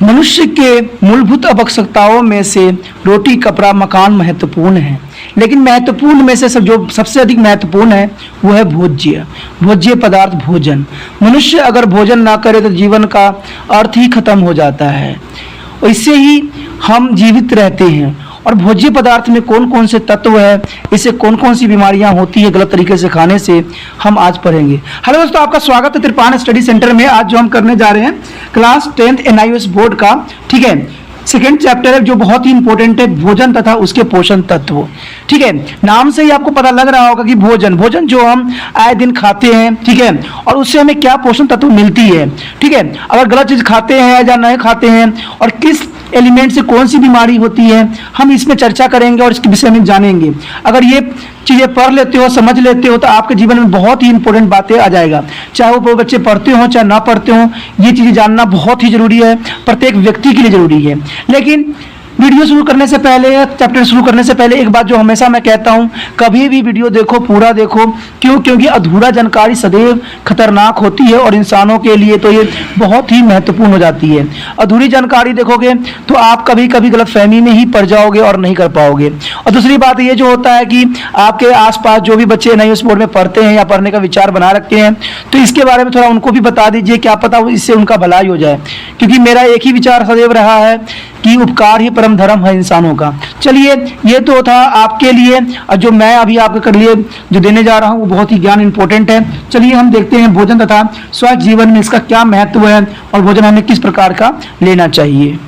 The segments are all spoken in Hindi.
मनुष्य के मूलभूत आवश्यकताओं में से रोटी, कपड़ा, मकान महत्वपूर्ण है, लेकिन महत्वपूर्ण में से जो सबसे अधिक महत्वपूर्ण है वो है भोज्य पदार्थ, भोजन। मनुष्य अगर भोजन ना करे तो जीवन का अर्थ ही खत्म हो जाता है। इससे ही हम जीवित रहते हैं। और भोज्य पदार्थ में कौन कौन से तत्व है, इससे कौन कौन सी बीमारियां होती है गलत तरीके से खाने से, हम आज पढ़ेंगे। हेलो दोस्तों, आपका स्वागत है त्रिपाण स्टडी सेंटर में। आज जो हम करने जा रहे हैं क्लास 10th NIOS बोर्ड का, ठीक है, सेकेंड चैप्टर है जो बहुत ही इंपॉर्टेंट है, भोजन तथा उसके पोषण तत्व। ठीक है, नाम से ही आपको पता लग रहा होगा कि भोजन जो हम आए दिन खाते हैं, ठीक है, और उससे हमें क्या पोषण तत्व मिलती है। ठीक है, अगर गलत चीज खाते हैं या नहीं खाते हैं और किस एलिमेंट से कौन सी बीमारी होती है, हम इसमें चर्चा करेंगे और इसके विषय में जानेंगे। अगर ये चीज़ें पढ़ लेते हो, समझ लेते हो, तो आपके जीवन में बहुत ही इंपॉर्टेंट बातें आ जाएगा। चाहे वो बच्चे पढ़ते हो चाहे ना पढ़ते हो, ये चीज़ें जानना बहुत ही जरूरी है, प्रत्येक व्यक्ति के लिए जरूरी है। लेकिन वीडियो शुरू करने से पहले, चैप्टर शुरू करने से पहले एक बात जो हमेशा मैं कहता हूँ, कभी भी वीडियो देखो पूरा देखो। क्योंकि अधूरा जानकारी सदैव खतरनाक होती है और इंसानों के लिए तो ये बहुत ही महत्वपूर्ण हो जाती है। अधूरी जानकारी देखोगे तो आप कभी कभी गलतफहमी में ही पड़ जाओगे और नहीं कर पाओगे। और दूसरी बात ये जो होता है कि आपके आसपास जो भी बच्चे NIOS बोर्ड में पढ़ते हैं या पढ़ने का विचार बना रखते हैं, तो इसके बारे में थोड़ा उनको भी बता दीजिए, क्या पता इससे उनका भलाई हो जाए। क्योंकि मेरा एक ही विचार सदैव रहा है कि उपकार ही परम धर्म है इंसानों का। चलिए, ये तो था आपके लिए, और जो मैं अभी आपके लिए जो देने जा रहा हूँ वो बहुत ही ज्ञान इंपॉर्टेंट है। चलिए हम देखते हैं भोजन तथा स्वास्थ्य जीवन में इसका क्या महत्व है और भोजन हमें किस प्रकार का लेना चाहिए।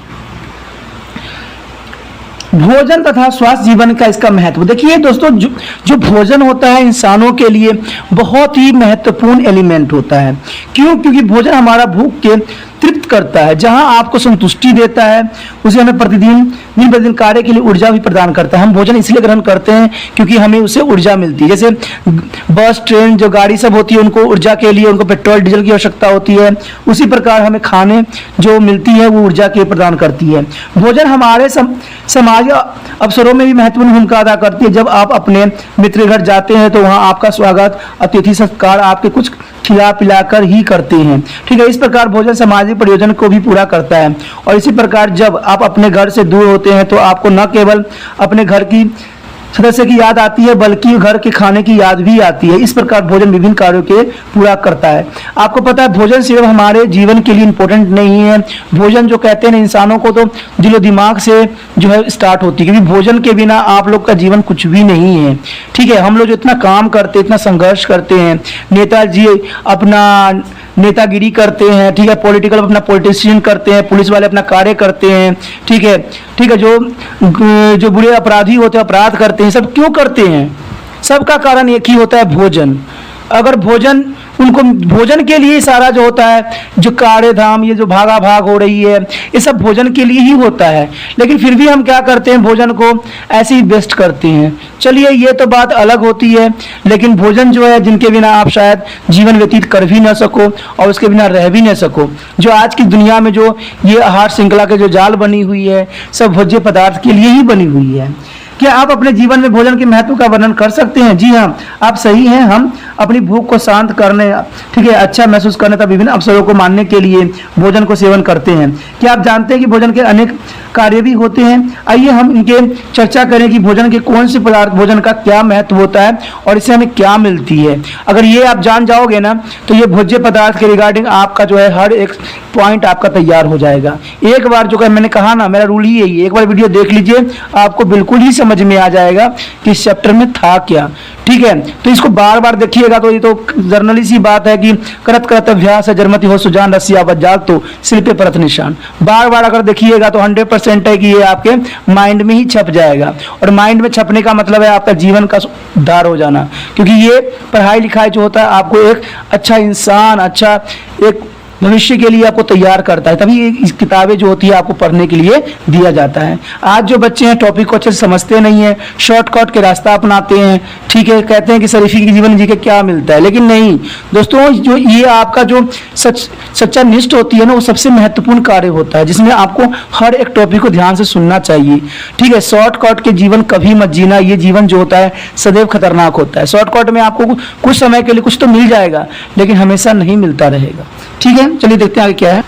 भोजन तथा स्वास्थ्य जीवन का इसका महत्व देखिए दोस्तों, जो भोजन होता है इंसानों के लिए बहुत ही महत्वपूर्ण एलिमेंट होता है। क्योंकि भोजन हमारा भूख के तृप्त करता है, जहां आपको संतुष्टि देता है, उसे हमें दिन प्रतिदिन कार्य के लिए ऊर्जा भी प्रदान करता है। हम भोजन इसलिए ग्रहण करते हैं क्योंकि हमें उससे ऊर्जा मिलती है। जैसे बस, ट्रेन, जो गाड़ी सब होती है, उनको ऊर्जा के लिए उनको पेट्रोल डीजल की आवश्यकता होती है। उसी प्रकार हमें खाने जो मिलती है वो ऊर्जा के प्रदान करती है। भोजन हमारे समाज अवसरों में भी महत्वपूर्ण भूमिका अदा करती है। जब आप अपने मित्र घर जाते हैं तो वहाँ आपका स्वागत, अतिथि सत्कार आपके कुछ खिला पिलाकर ही करते हैं। ठीक है, इस प्रकार भोजन सामाजिक प्रयोजन को भी पूरा करता है। और इसी प्रकार जब आप अपने घर से दूर होते हैं तो आपको न केवल अपने घर की सदस्य की याद आती है बल्कि घर के खाने की याद भी आती है। इस प्रकार भोजन विभिन्न कार्यों के पूरा करता है। आपको पता है भोजन सिर्फ हमारे जीवन के लिए इम्पोर्टेंट नहीं है। भोजन जो कहते हैं इंसानों को तो दिलो दिमाग से जो है स्टार्ट होती है, क्योंकि भोजन के बिना आप लोग का जीवन कुछ भी नहीं है। ठीक है, हम लोग जो इतना काम करते, इतना संघर्ष करते हैं, नेताजी अपना नेतागिरी करते हैं, ठीक है, पॉलिटिकल अपना पॉलिटिशियन करते हैं, पुलिस वाले अपना कार्य करते हैं, ठीक है, जो बुरे अपराधी होते हैं अपराध करते हैं, सब क्यों करते हैं? सबका कारण एक ही होता है, भोजन। अगर उनको भोजन के लिए सारा जो होता है, जो कार्य धाम, ये जो भागा भाग हो रही है, ये सब भोजन के लिए ही होता है। लेकिन फिर भी हम क्या करते हैं, भोजन को ऐसे ही वेस्ट करते हैं। चलिए, ये तो बात अलग होती है, लेकिन भोजन जो है जिनके बिना आप शायद जीवन व्यतीत कर भी ना सको और उसके बिना रह भी ना सको। जो आज की दुनिया में जो ये आहार श्रृंखला के जो जाल बनी हुई है, सब भोज्य पदार्थ के लिए ही बनी हुई है। क्या आप अपने जीवन में भोजन के महत्व का वर्णन कर सकते हैं? जी हाँ, आप सही हैं। हम अपनी भूख को शांत करने, ठीक है, अच्छा महसूस करने तथा विभिन्न अवसरों को मानने के लिए भोजन को सेवन करते हैं। क्या आप जानते हैं कि भोजन के अनेक कार्य भी होते हैं? आइए हम इनके चर्चा करें कि भोजन के कौन से पदार्थ, भोजन का क्या महत्व होता है और इससे हमें क्या मिलती है। अगर ये आप जान जाओगे ना, तो ये भोज्य पदार्थ के रिगार्डिंग आपका जो है हर एक पॉइंट आपका तैयार हो जाएगा। एक बार जो मैंने कहा ना, मेरा रूल ही यही है, एक बार वीडियो देख लीजिए, आपको बिल्कुल ही समझ में आ जाएगा कि इस चैप्टर में था क्या। ठीक है, तो इसको बार बार देखिएगा तो ये तो जर्नली सी बात है कि करत करत अभ्यास है जरमती हो सुजान रसिया बजाल तो सिर पे परत निशान। बार बार अगर देखिएगा तो 100% है कि ये आपके माइंड में ही छप जाएगा। और माइंड में छपने का मतलब है आपका जीवन का उद्धार हो जाना। क्योंकि ये पढ़ाई लिखाई जो होता है आपको एक अच्छा इंसान, अच्छा एक भविष्य के लिए आपको तैयार करता है। तभी इस किताबें जो होती है आपको पढ़ने के लिए दिया जाता है। आज जो बच्चे हैं टॉपिक को अच्छे से समझते नहीं है, शॉर्टकट के रास्ता अपनाते हैं। ठीक है, कहते हैं कि शरीफी के जीवन जी के क्या मिलता है, लेकिन नहीं दोस्तों, जो ये आपका जो सच्चा निष्ठ होती है ना, वो सबसे महत्वपूर्ण कार्य होता है, जिसमें आपको हर एक टॉपिक को ध्यान से सुनना चाहिए। ठीक है, शॉर्टकट के जीवन कभी मत जीना। ये जीवन जो होता है सदैव खतरनाक होता है। शॉर्टकट में आपको कुछ समय के लिए कुछ तो मिल जाएगा, लेकिन हमेशा नहीं मिलता रहेगा। ठीक है, चलिए देखते हैं आगे क्या है।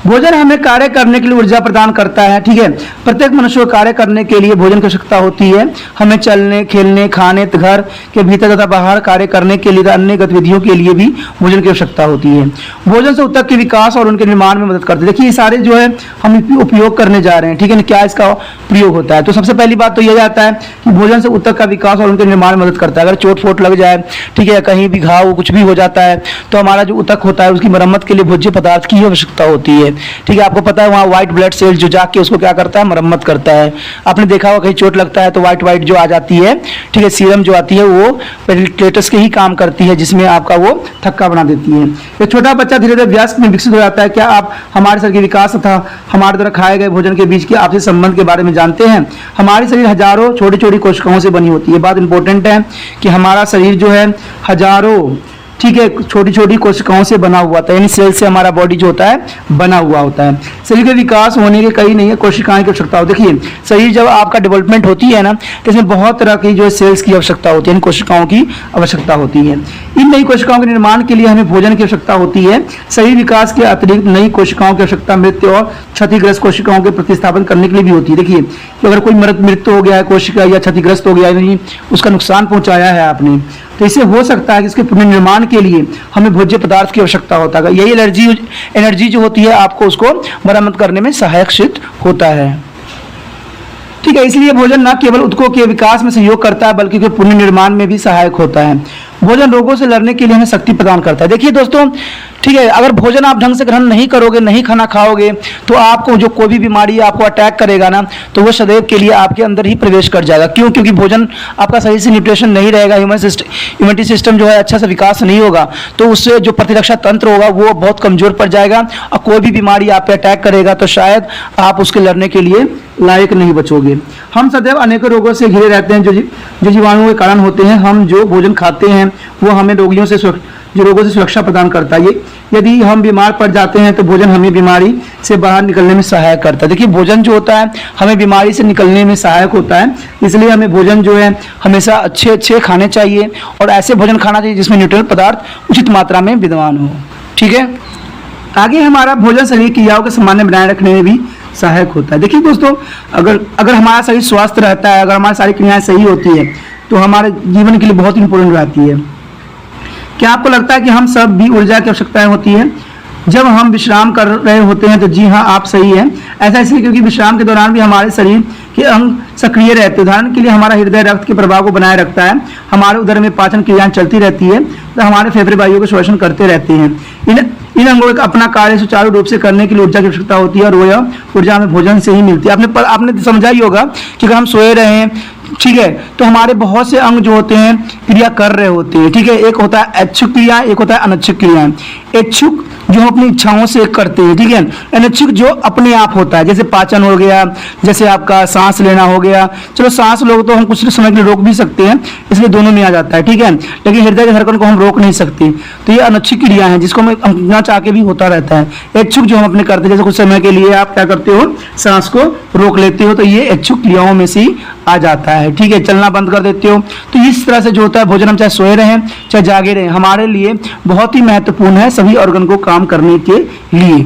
भोजन हमें कार्य करने के लिए ऊर्जा प्रदान करता है, ठीक है। प्रत्येक मनुष्य को कार्य करने के लिए भोजन की आवश्यकता होती है। हमें चलने, खेलने, खाने, घर के भीतर तथा बाहर कार्य करने के लिए तथा अन्य गतिविधियों के लिए भी भोजन की आवश्यकता होती है। भोजन से ऊतक के विकास और उनके निर्माण में मदद करते हैं। देखिए ये सारे जो है हम उपयोग करने जा रहे हैं, ठीक है ना, क्या इसका प्रयोग होता है। तो सबसे पहली बात तो यह आता है कि भोजन से ऊतक का विकास और उनके निर्माण में मदद करता है। अगर चोट फोट लग जाए, ठीक है, कहीं भी घाव कुछ भी हो जाता है, तो हमारा जो ऊतक होता है उसकी मरम्मत के लिए भोज्य पदार्थ की आवश्यकता होती है, ठीक है। आपको पता है वहाँ व्हाइट ब्लड सेल्स जो जाके उसको क्या करता है, मरम्मत करता है। आपने देखा होगा कहीं चोट लगता है तो व्हाइट जो आ जाती है, ठीक है, सीरम जो आती है वो प्लेटलेट्स के ही काम करती है, जिसमें आपका वो थक्का बना देती है। एक छोटा बच्चा धीरे धीरे वयस्क में विकसित हो जाता है। क्या आप हमारे शरीर के विकास तथा हमारे द्वारा खाए गए भोजन के बीच के आपसी संबंध के बारे में जानते हैं? हमारी शरीर हजारों छोटी छोटी कोशिकाओं से बनी होती है। बात इंपॉर्टेंट है कि हमारा शरीर जो है हजारों, ठीक है, छोटी छोटी कोशिकाओं से बना हुआ था, यानी सेल से हमारा बॉडी जो होता है बना हुआ होता है। शरीर के विकास होने के कई नहीं है कोशिकाएं की आवश्यकता होती है। देखिए शरीर जब आपका डेवलपमेंट होती है ना, तो इसमें बहुत तरह की जो है सेल्स की आवश्यकता होती है, इन कोशिकाओं की आवश्यकता होती है। इन नई कोशिकाओं के निर्माण के लिए हमें भोजन की आवश्यकता होती है। शरीर विकास के अतिरिक्त नई कोशिकाओं की आवश्यकता मृत्यु और क्षतिग्रस्त कोशिकाओं के प्रतिस्थापन करने के लिए भी होती है। देखिए कि अगर कोई मृत्यु हो गया है कोशिका या क्षतिग्रस्त हो गया है, यानी उसका नुकसान पहुंचाया है आपने, तो इसे हो सकता है कि इसके पुनर्निर्माण के लिए हमें भोज्य पदार्थ की आवश्यकता होता है। यही एनर्जी जो होती है आपको उसको मरम्मत करने में सहायक सिद्ध होता है, ठीक है। इसलिए भोजन न केवल ऊतकों के विकास में सहयोग करता है बल्कि पुनर्निर्माण में भी सहायक होता है। भोजन रोगों से लड़ने के लिए हमें शक्ति प्रदान करता है। देखिए दोस्तों, ठीक है, अगर भोजन आप ढंग से ग्रहण नहीं करोगे, नहीं खाना खाओगे, तो आपको जो कोई भी बीमारी आपको अटैक करेगा ना, तो वो सदैव के लिए आपके अंदर ही प्रवेश कर जाएगा। क्यों? क्योंकि भोजन आपका सही से न्यूट्रिशन नहीं रहेगा, इम्यूनिटी सिस्टम जो है अच्छा से विकास नहीं होगा, तो उससे जो प्रतिरक्षा तंत्र होगा वो बहुत कमजोर पड़ जाएगा और कोई भी बीमारी आप पे अटैक करेगा तो शायद आप उसके लड़ने के लिए लायक नहीं बचोगे। हम सदैव अनेकों रोगों से घिरे रहते हैं जो जीवाणुओं के कारण होते हैं। हम जो भोजन खाते हैं वो हमें रोगों से सुरक्षा प्रदान करता है। यदि हम बीमार पड़ जाते हैं तो भोजन हमें बीमारी से बाहर निकलने में सहायक करता है। देखिए भोजन जो होता है हमें बीमारी से निकलने में सहायक होता है, इसलिए हमें भोजन जो है हमेशा अच्छे खाने चाहिए और ऐसे भोजन खाना चाहिए जिसमें न्यूट्रिएंट पदार्थ उचित मात्रा में विद्यमान हो, ठीक है। आगे हमारा भोजन शरीर क्रियाओं के सामान्य बनाए रखने में भी सहायक होता है। देखिए दोस्तों, अगर हमारा शरीर स्वस्थ रहता है, अगर हमारी सारी क्रियाएं सही होती है तो हमारे जीवन के लिए बहुत इंपॉर्टेंट रहती है। क्या आपको लगता है कि हम सब भी ऊर्जा की आवश्यकताएं होती है जब हम विश्राम कर रहे होते हैं? तो जी हाँ, आप सही हैं। ऐसा इसलिए क्योंकि विश्राम के दौरान भी हमारे शरीर के अंग सक्रिय रहते हैं। उदाहरण के लिए हमारा हृदय रक्त के प्रभाव को बनाए रखता है, हमारे उदर में पाचन क्रियाएं चलती रहती है, तो हमारे फेफड़े वायु को शोषण करते रहते हैं। इन अंगों का अपना कार्य सुचारू रूप से करने के लिए ऊर्जा की आवश्यकता होती है और वह ऊर्जा हमें भोजन से ही मिलती है। आपने समझा ही होगा कि अगर हम सोए रहे हैं, ठीक है, तो हमारे बहुत से अंग जो होते हैं क्रिया कर रहे होते हैं, ठीक है। एक होता है ऐच्छिक क्रिया, एक होता है अनैच्छिक क्रिया। ऐच्छिक जो हम अपनी इच्छाओं से करते हैं, ठीक है। अनैच्छिक जो अपने आप होता है, जैसे पाचन हो गया, जैसे आपका सांस लेना हो गया। चलो सांस लोग तो हम कुछ समय के लिए रोक भी सकते हैं, इसलिए दोनों में आ जाता है, ठीक है। लेकिन हृदय की धड़कन को हम रोक नहीं सकते, तो ये अनैच्छिक क्रिया है जिसको हम ना चाह के भी होता रहता है। ऐच्छिक जो हम अपने करते हैं, जैसे कुछ समय के लिए आप क्या करते हो, सांस को रोक लेते हो, तो ये ऐच्छिक क्रियाओं में से आ जाता है, ठीक है। चलना बंद कर देते हो, तो इस तरह से जो होता है भोजन हम चाहे सोए रहें चाहे जागे रहें, हमारे लिए बहुत ही महत्वपूर्ण है सभी ऑर्गन को काम करने के लिए।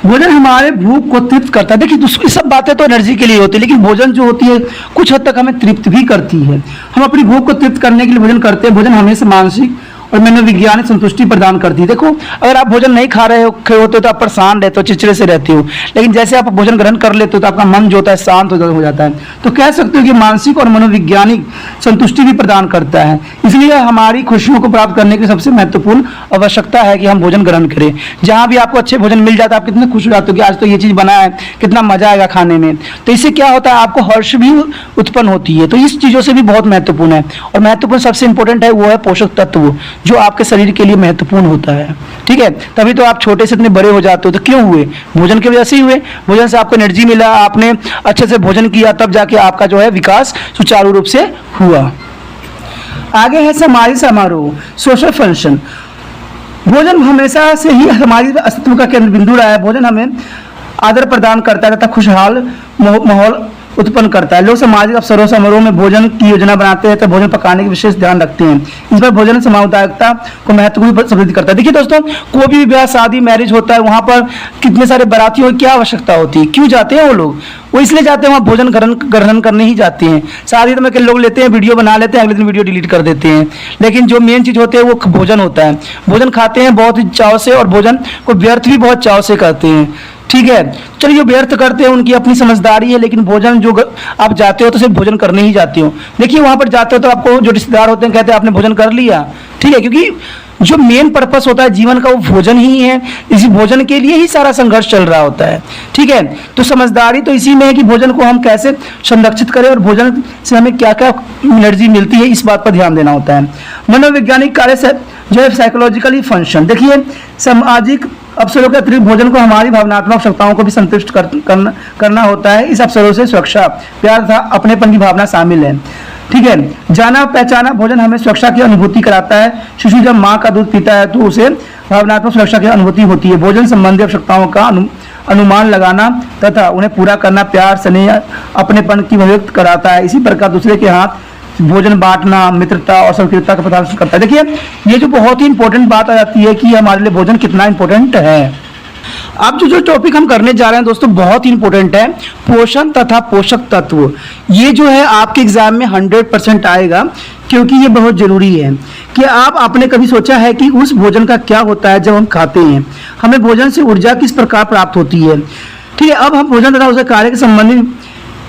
भोजन हमारे भूख को तृप्त करता है। देखिए ये सब बातें तो एनर्जी के लिए होती है, लेकिन भोजन जो होती है कुछ हद तक हमें तृप्त भी करती है। हम अपनी भूख को तृप्त करने के लिए भोजन करते हैं। भोजन हमें मानसिक और मनोवैज्ञानिक संतुष्टि प्रदान करती है। देखो अगर आप भोजन नहीं खा रहे होते हो तो आप परेशान रहते हो, चिड़चिड़े से रहते हो, लेकिन जैसे आप भोजन ग्रहण कर लेते हो तो आपका मन जो होता है शांत हो जाता है। तो कह सकते हो कि मानसिक और मनोवैज्ञानिक संतुष्टि भी प्रदान करता है। इसलिए हमारी खुशियों को प्राप्त करने की सबसे महत्वपूर्ण आवश्यकता है कि हम भोजन ग्रहण करें। जहाँ भी आपको अच्छे भोजन मिल जाता है आप कितने खुश हो जाते हो कि आज तो ये चीज़ बना है, कितना मजा आएगा खाने में। तो इससे क्या होता है, आपको हर्ष भी उत्पन्न होती है। तो इस चीज़ों से भी बहुत महत्वपूर्ण है। और महत्वपूर्ण सबसे इंपॉर्टेंट है वो है पोषक तत्व, जो आपके शरीर के लिए महत्वपूर्ण होता है, ठीक है। तभी तो आप छोटे से इतने बड़े हो जाते हो। तो क्यों हुए? भोजन की वजह से ही हुए। भोजन से आपको एनर्जी मिला, आपने अच्छे से भोजन किया, तब जाके आपका जो है विकास सुचारू रूप से हुआ। आगे है सामाजिक समारोह, सोशल फंक्शन। भोजन हमेशा से ही हमारी अस्तित्व का केंद्र बिंदु रहा है। भोजन हमें आदर प्रदान करता है तथा खुशहाल माहौल उत्पन्न करता है। लोग सामाजिक अवसरों समारोह में भोजन की योजना बनाते हैं तो भोजन पकाने का विशेष ध्यान रखते हैं। इस पर भोजन सामुदायिकता को महत्वपूर्ण समृद्धि करता है। देखिए दोस्तों, कोई भी ब्याह शादी मैरिज होता है, वहां पर कितने सारे बारातियों की क्या आवश्यकता होती है, क्यों जाते हैं वो लोग? वो इसलिए जाते हैं, वहाँ भोजन ग्रहण करने ही जाते हैं। शादी में लोग लेते हैं, वीडियो बना लेते हैं, अगले दिन वीडियो डिलीट कर देते हैं। लेकिन जो मेन चीज होती है वो भोजन होता है। भोजन खाते हैं बहुत ही चाव से और भोजन को व्यर्थ भी बहुत चाव से करते हैं। ठीक है, चलिए जो व्यर्थ करते हैं उनकी अपनी समझदारी है, लेकिन भोजन जो आप जाते हो तो सिर्फ भोजन करने ही जाते हो। देखिए वहां पर जाते हो तो आपको जो रिश्तेदार होते हैं कहते हैं आपने भोजन कर लिया। ठीक है, क्योंकि जो मेन पर्पस होता है जीवन का वो भोजन ही है। इसी भोजन के लिए ही सारा संघर्ष चल रहा होता है। ठीक है, तो समझदारी तो इसी में है कि भोजन को हम कैसे संरक्षित करें और भोजन से हमें क्या क्या एनर्जी मिलती है, इस बात पर ध्यान देना होता है। मनोवैज्ञानिक कार्य से जो है साइकोलॉजिकली फंक्शन, देखिए सामाजिक अवसरों के अतिरिक्त भोजन को हमारी भावनात्मक आवश्यकताओं को भी संतुष्ट करना होता है। इस अवसरों से सुरक्षा, प्यार तथा अपनेपन की भावना शामिल है। ठीक है, जाना पहचाना भोजन हमें सुरक्षा की अनुभूति कराता है। शिशु जब माँ का दूध पीता है तो उसे भावनात्मक सुरक्षा की अनुभूति होती है। भोजन संबंधी आवश्यकताओं का अनुमान लगाना तथा उन्हें पूरा करना प्यार स्नेह अपनेपन की अभिव्यक्त कराता है। इसी प्रकार दूसरे के हाथ भोजन बांटना मित्रता और संस्कृतता का प्रदर्शन करता है। देखिए ये जो बहुत ही इंपॉर्टेंट बात आ जाती है कि हमारे लिए भोजन कितना इंपॉर्टेंट है। अब जो टॉपिक हम करने जा रहे हैं दोस्तों बहुत ही इंपॉर्टेंट है, पोषण तथा पोषक तत्व। ये जो है आपके एग्जाम में 100% आएगा, क्योंकि ये बहुत जरूरी है। कि आप आपने कभी सोचा है कि उस भोजन का क्या होता है जब हम खाते हैं, हमें भोजन से ऊर्जा किस प्रकार प्राप्त होती है। ठीक है, अब हम भोजन तथा उसके कार्य के संबंधित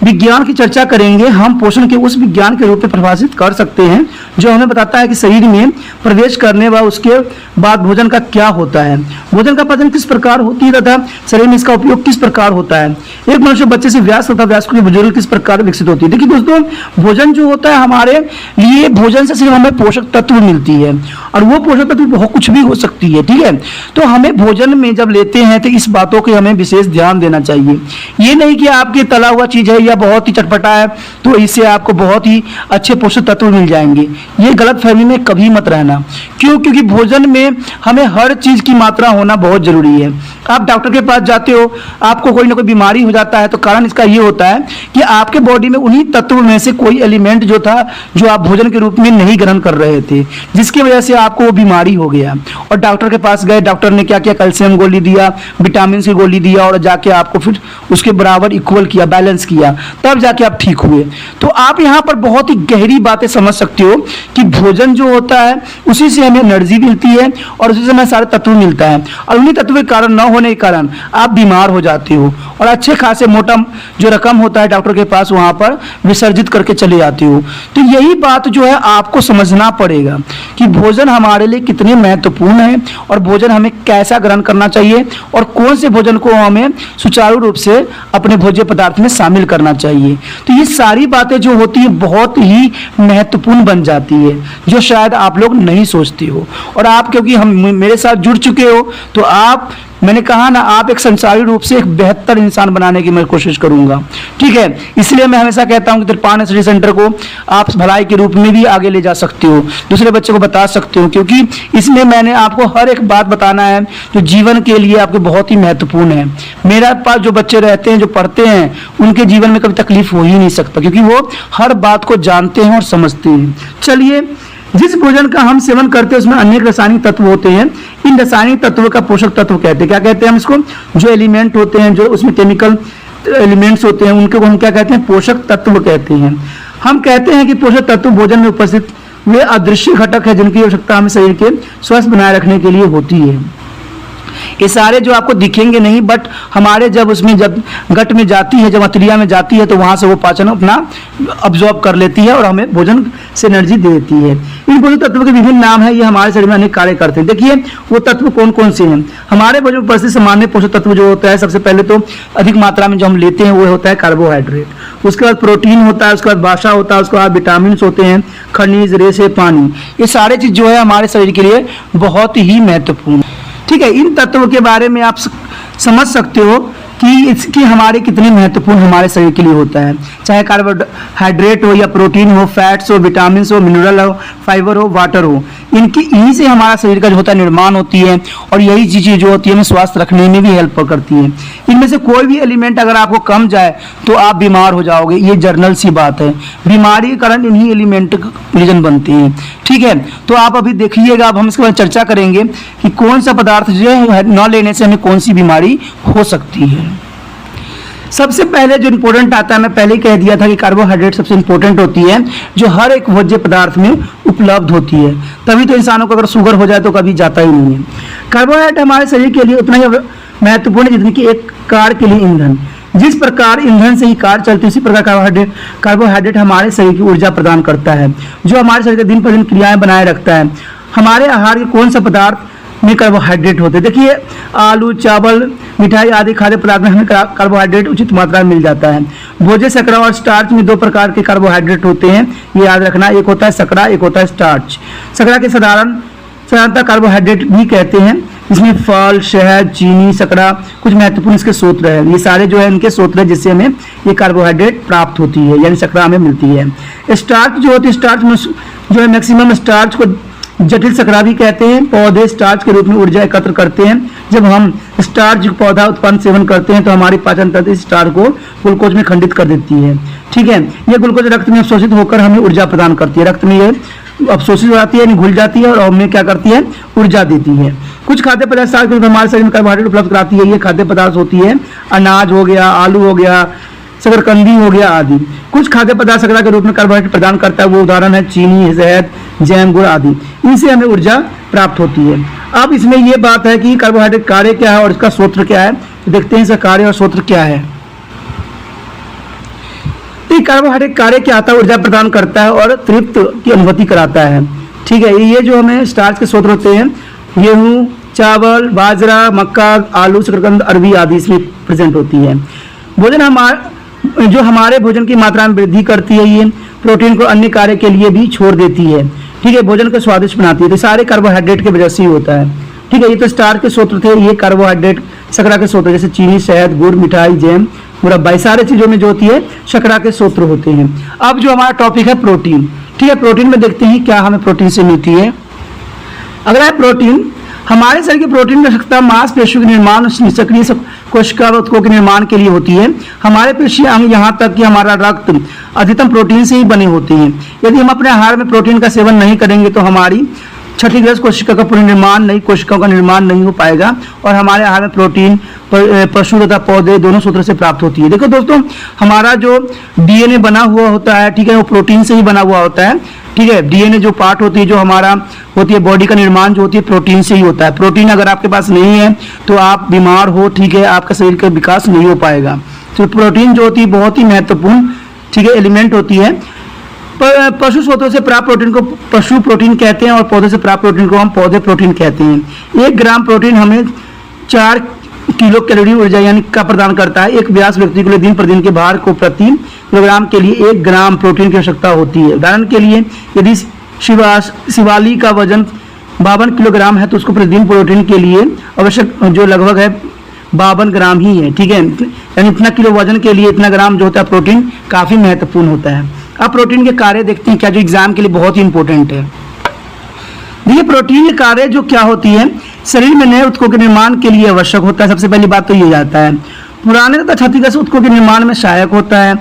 विज्ञान की चर्चा करेंगे। हम पोषण के उस विज्ञान के रूप में परिभाषित कर सकते हैं जो हमें बताता है कि शरीर में प्रवेश करने व उसके बाद भोजन का क्या होता है, भोजन का पाचन किस प्रकार होती है तथा शरीर में इसका उपयोग किस प्रकार होता है। एक मनुष्य बच्चे से वयस्क तथा वयस्क के बुजुर्ग किस प्रकार विकसित होती है। देखिए दोस्तों, भोजन जो होता है हमारे लिए, भोजन से सिर्फ हमें पोषक तत्व मिलती है और वो पोषक तत्व बहुत कुछ भी हो सकती है। ठीक है, तो हमें भोजन में जब लेते हैं तो इस बातों के हमें विशेष ध्यान देना चाहिए। ये नहीं कि आपकी तला हुआ चीज है या बहुत ही चटपटा है तो इससे आपको बहुत ही अच्छे पोषक तत्व मिल जाएंगे। ये गलत फहमी में कभी मत रहना। क्यों? क्योंकि भोजन में हमें हर चीज की मात्रा होना बहुत जरूरी है। आप डॉक्टर के पास जाते हो, आपको कोई ना कोई बीमारी हो जाता है तो कारण इसका ये होता है कि आपके बॉडी में उन्हीं तत्व में से कोई एलिमेंट जो था जो आप भोजन के रूप में नहीं ग्रहण कर रहे थे, जिसकी वजह से आपको वो बीमारी हो गया। और डॉक्टर के पास गए, डॉक्टर ने क्या किया, कैल्शियम गोली दिया, विटामिन की गोली दिया और जाके आपको फिर उसके बराबर इक्वल किया, बैलेंस किया, तब जाके आप ठीक हुए। तो आप यहाँ पर बहुत ही गहरी बातें समझ सकते हो कि भोजन जो होता है उसी से हमें एनर्जी मिलती है और उसी से हमें सारे तत्व मिलता है और उन्हीं तत्व के कारण न होने के कारण आप बीमार हो जाते हो और अच्छे खासे मोटा जो रकम होता है डॉक्टर के पास वहां पर विसर्जित करके चले जाते हो। तो यही बात जो है आपको समझना पड़ेगा कि भोजन हमारे लिए कितने महत्वपूर्ण है और भोजन हमें कैसा ग्रहण करना चाहिए और कौन से भोजन को हमें सुचारू रूप से अपने भोज्य पदार्थ में शामिल करना चाहिए। तो ये सारी बातें जो होती है बहुत ही महत्वपूर्ण बन जाती है जो शायद आप लोग नहीं सोचते हो। और आप क्योंकि हम मेरे साथ जुड़ चुके हो तो आप, मैंने कहा ना, आप एक संसारी रूप से एक बेहतर इंसान बनाने की मैं कोशिश करूंगा। ठीक है, इसलिए मैं हमेशा कहता हूं कि त्रिपाण स्टडी सेंटर को आप भलाई के रूप में भी आगे ले जा सकते हो, दूसरे बच्चे को बता सकते हो, क्योंकि इसमें मैंने आपको हर एक बात बताना है जो जीवन के लिए आपके बहुत ही महत्वपूर्ण है। मेरे पास जो बच्चे रहते हैं, जो पढ़ते हैं, उनके जीवन में कभी तकलीफ हो ही नहीं सकता क्योंकि वो हर बात को जानते हैं और समझते हैं। चलिए, जिस भोजन का हम सेवन करते हैं उसमें अनेक रासायनिक तत्व होते हैं। इन रासायनिक तत्वों का पोषक तत्व कहते हैं। क्या कहते हैं हम इसको? जो एलिमेंट होते हैं, जो उसमें केमिकल एलिमेंट्स होते हैं, उनको हम क्या कहते हैं? पोषक तत्व कहते हैं। हम कहते हैं कि पोषक तत्व भोजन में उपस्थित वे अदृश्य घटक है जिनकी आवश्यकता हमें शरीर के स्वस्थ बनाए रखने के लिए होती है। ये सारे जो आपको दिखेंगे नहीं, बट हमारे जब उसमें जब गट में जाती है, जब अतरिया में जाती है तो वहां से वो पाचन अपना अब्जॉर्ब कर लेती है और हमें भोजन से एनर्जी दे देती है। इन पोषक तत्वों के विभिन्न नाम है, ये हमारे शरीर में अनेक कार्य करते हैं। देखिए वो तत्व कौन कौन से हैं। हमारे भोजन पर सामान्य पोषक तत्व जो होता है, सबसे पहले तो अधिक मात्रा में जो हम लेते हैं वो होता है कार्बोहाइड्रेट, उसके बाद प्रोटीन होता है, उसके बाद वसा होता है, उसके बाद विटामिन होते हैं, खनिज, रेशे, पानी। ये सारे चीज जो है हमारे शरीर के लिए बहुत ही महत्वपूर्ण है। ठीक है, इन तत्वों के बारे में आप समझ सकते हो कि इसकी हमारे कितने महत्वपूर्ण हमारे शरीर के लिए होता है। चाहे कार्बोहाइड्रेट हो या प्रोटीन हो, फैट्स हो, विटामिन हो, मिनरल हो, फाइबर हो, वाटर हो, इन्हीं से हमारा शरीर का जो होता है निर्माण होती है, और यही चीज़ें जो होती है हमें स्वस्थ रखने में भी हेल्प करती है। इनमें से कोई भी एलिमेंट अगर आपको कम जाए तो आप बीमार हो जाओगे, ये जर्नल सी बात है। बीमारी के कारण इन्हीं एलिमेंट रीजन बनते हैं, ठीक है। तो आप अभी देखिएगा, अब हम इसके बारे में चर्चा करेंगे कि कौन सा पदार्थ जो है न लेने से हमें कौन सी बीमारी हो सकती है। सबसे पहले जो इंपॉर्टेंट आता है, मैं पहले ही कह दिया था कि कार्बोहाइड्रेट सबसे इंपॉर्टेंट होती है, जो हर एक भोज्य पदार्थ में उपलब्ध होती है। तभी तो इंसानों को अगर शुगर हो जाए तो कभी जाता ही नहीं है। कार्बोहाइड्रेट हमारे शरीर के लिए उतना ही महत्वपूर्ण है जितनी कि एक कार के लिए ईंधन। जिस प्रकार ईंधन से ही कार चलती है, उसी प्रकार कार्बोहाइड्रेट हमारे शरीर की ऊर्जा प्रदान करता है, जो हमारे शरीर के दिन पर दिन क्रियाएं बनाए रखता है। हमारे आहार के कौन सा पदार्थ में कार्बोहाइड्रेट होते हैं? देखिए, आलू, चावल, मिठाई आदि खाद्य पदार्थ में हमें कार्बोहाइड्रेट उचित मात्रा में मिल जाता है। भोज्य शर्करा और स्टार्च में दो प्रकार के कार्बोहाइड्रेट होते हैं, ये याद रखना। एक होता है शर्करा, एक होता है स्टार्च। शर्करा के साधारणतः कार्बोहाइड्रेट भी कहते हैं, इसमें फल, शहद, चीनी, शर्करा कुछ महत्वपूर्ण इसके स्रोत है। ये सारे जो है इनके स्रोत है जिससे हमें ये कार्बोहाइड्रेट प्राप्त होती है, यानी शर्करा हमें मिलती है। स्टार्च जो होती है, स्टार्च में जो है मैक्सिमम स्टार्च को जटिल शर्करा भी कहते हैं। पौधे स्टार्च के रूप में ऊर्जा एकत्र करते हैं। जब हम स्टार्च पौधा उत्पन्न सेवन करते हैं तो हमारी पाचन तंत्र इस स्टार्च को ग्लूकोज में खंडित कर देती है, ठीक है। ये ग्लूकोज रक्त में अवशोषित होकर हमें ऊर्जा प्रदान करती है। रक्त में ये अवशोषित हो जाती है, यानी घुल जाती है और हमें क्या करती है? ऊर्जा देती है। कुछ खाद्य पदार्थ हमारे शरीर में कार्बोहाइड्रेट उपलब्ध कराती है। ये खाद्य पदार्थ होती है अनाज हो गया, आलू हो गया, शकरकंदी हो गया आदि। कुछ खाद्य पदार्थ शर्करा के रूप में कार्बोहाइड्रेट प्रदान करता है, वो उदाहरण है चीनी, शहद, जैम, गुड़ आदि। इनसे हमें ऊर्जा प्राप्त होती है। अब इसमें यह बात है कि कार्बोहाइड्रेट कार्य क्या है और इसका स्रोत क्या है, तो देखते हैं इसका कार्य और स्रोत क्या है। कार्बोहाइड्रेट कार्य क्या आता है? ऊर्जा प्रदान करता है और तृप्त की अनुभूति कराता है, ठीक है। ये जो हमें स्टार्च के स्रोत होते हैं, गेहूँ, चावल, बाजरा, मक्का, आलू, शकरकंद, अरबी आदि इसमें प्रेजेंट होती है। भोजन हमारे भोजन की मात्रा में वृद्धि करती है। ये प्रोटीन को अन्य कार्य के लिए भी छोड़ देती है, ठीक है। भोजन को स्वादिष्ट बनाती है। तो सारे कार्बोहाइड्रेट के वजह से ही होता है, ठीक है। ये तो स्टार्च के स्रोत थे, ये कार्बोहाइड्रेट शर्करा के स्रोत, जैसे चीनी, शहद, गुड़, मिठाई, जैम, मुरब्बा, सारे चीजों में जो होती है शर्करा के स्रोत होते हैं। अब जो हमारा टॉपिक है प्रोटीन, ठीक है। प्रोटीन में देखते हैं क्या हमें प्रोटीन से मिलती है। अगर है प्रोटीन, हमारे शरीर की प्रोटीन की आवश्यकता मांसपेशियों के निर्माण, सक्रिय कोशिका ऊतकों के निर्माण के लिए होती है। हमारे पेशी अंग यहाँ तक कि हमारा रक्त अधिकतम प्रोटीन से ही बने होते हैं। यदि हम अपने आहार में प्रोटीन का सेवन नहीं करेंगे तो हमारी क्षतिग्रस्त कोशिका का पुनर्निर्माण, नई कोशिकाओं का निर्माण नहीं हो पाएगा। और हमारे आहार में प्रोटीन पशु तथा पौधे दोनों सूत्रों से प्राप्त होती है। देखो दोस्तों, हमारा जो डीएनए बना हुआ होता है, ठीक है, वो प्रोटीन से ही बना हुआ होता है, ठीक है। डीएनए जो पार्ट होती है, जो हमारा होती है बॉडी का निर्माण जो होती है, प्रोटीन से ही होता है। प्रोटीन अगर आपके पास नहीं है तो आप बीमार हो, ठीक है, आपका शरीर का विकास नहीं हो पाएगा। तो प्रोटीन जो होती है बहुत ही महत्वपूर्ण, ठीक है, एलिमेंट होती है। पशु स्रोतों से प्राप्त प्रोटीन को पशु प्रोटीन कहते हैं और पौधे से प्राप्त प्रोटीन को हम पौधे प्रोटीन कहते हैं। 1 ग्राम प्रोटीन हमें 4 किलो कैलोरी ऊर्जा यानी का प्रदान करता है। एक व्यास व्यक्ति के लिए दिन प्रतिदिन के भार को प्रति किलोग्राम के लिए 1 ग्राम प्रोटीन की आवश्यकता होती है। उदाहरण के लिए, यदि शिवाली का वजन 52 किलोग्राम है तो उसको प्रतिदिन प्रोटीन के लिए आवश्यक जो लगभग है 52 ग्राम ही है, ठीक है। यानी इतना किलो वजन के लिए इतना ग्राम जो होता है प्रोटीन काफी महत्वपूर्ण होता है। अब प्रोटीन के कार्य देखते हैं क्या, जो एग्जाम के लिए बहुत ही इंपॉर्टेंट है। देखिए, प्रोटीन के कार्य जो क्या होती है, शरीर में नए ऊतकों के निर्माण के लिए आवश्यक होता है। सबसे पहली बात तो ये जाता है। पुराने तथा क्षतिग्रस्त ऊतकों के निर्माण में सहायक होता है।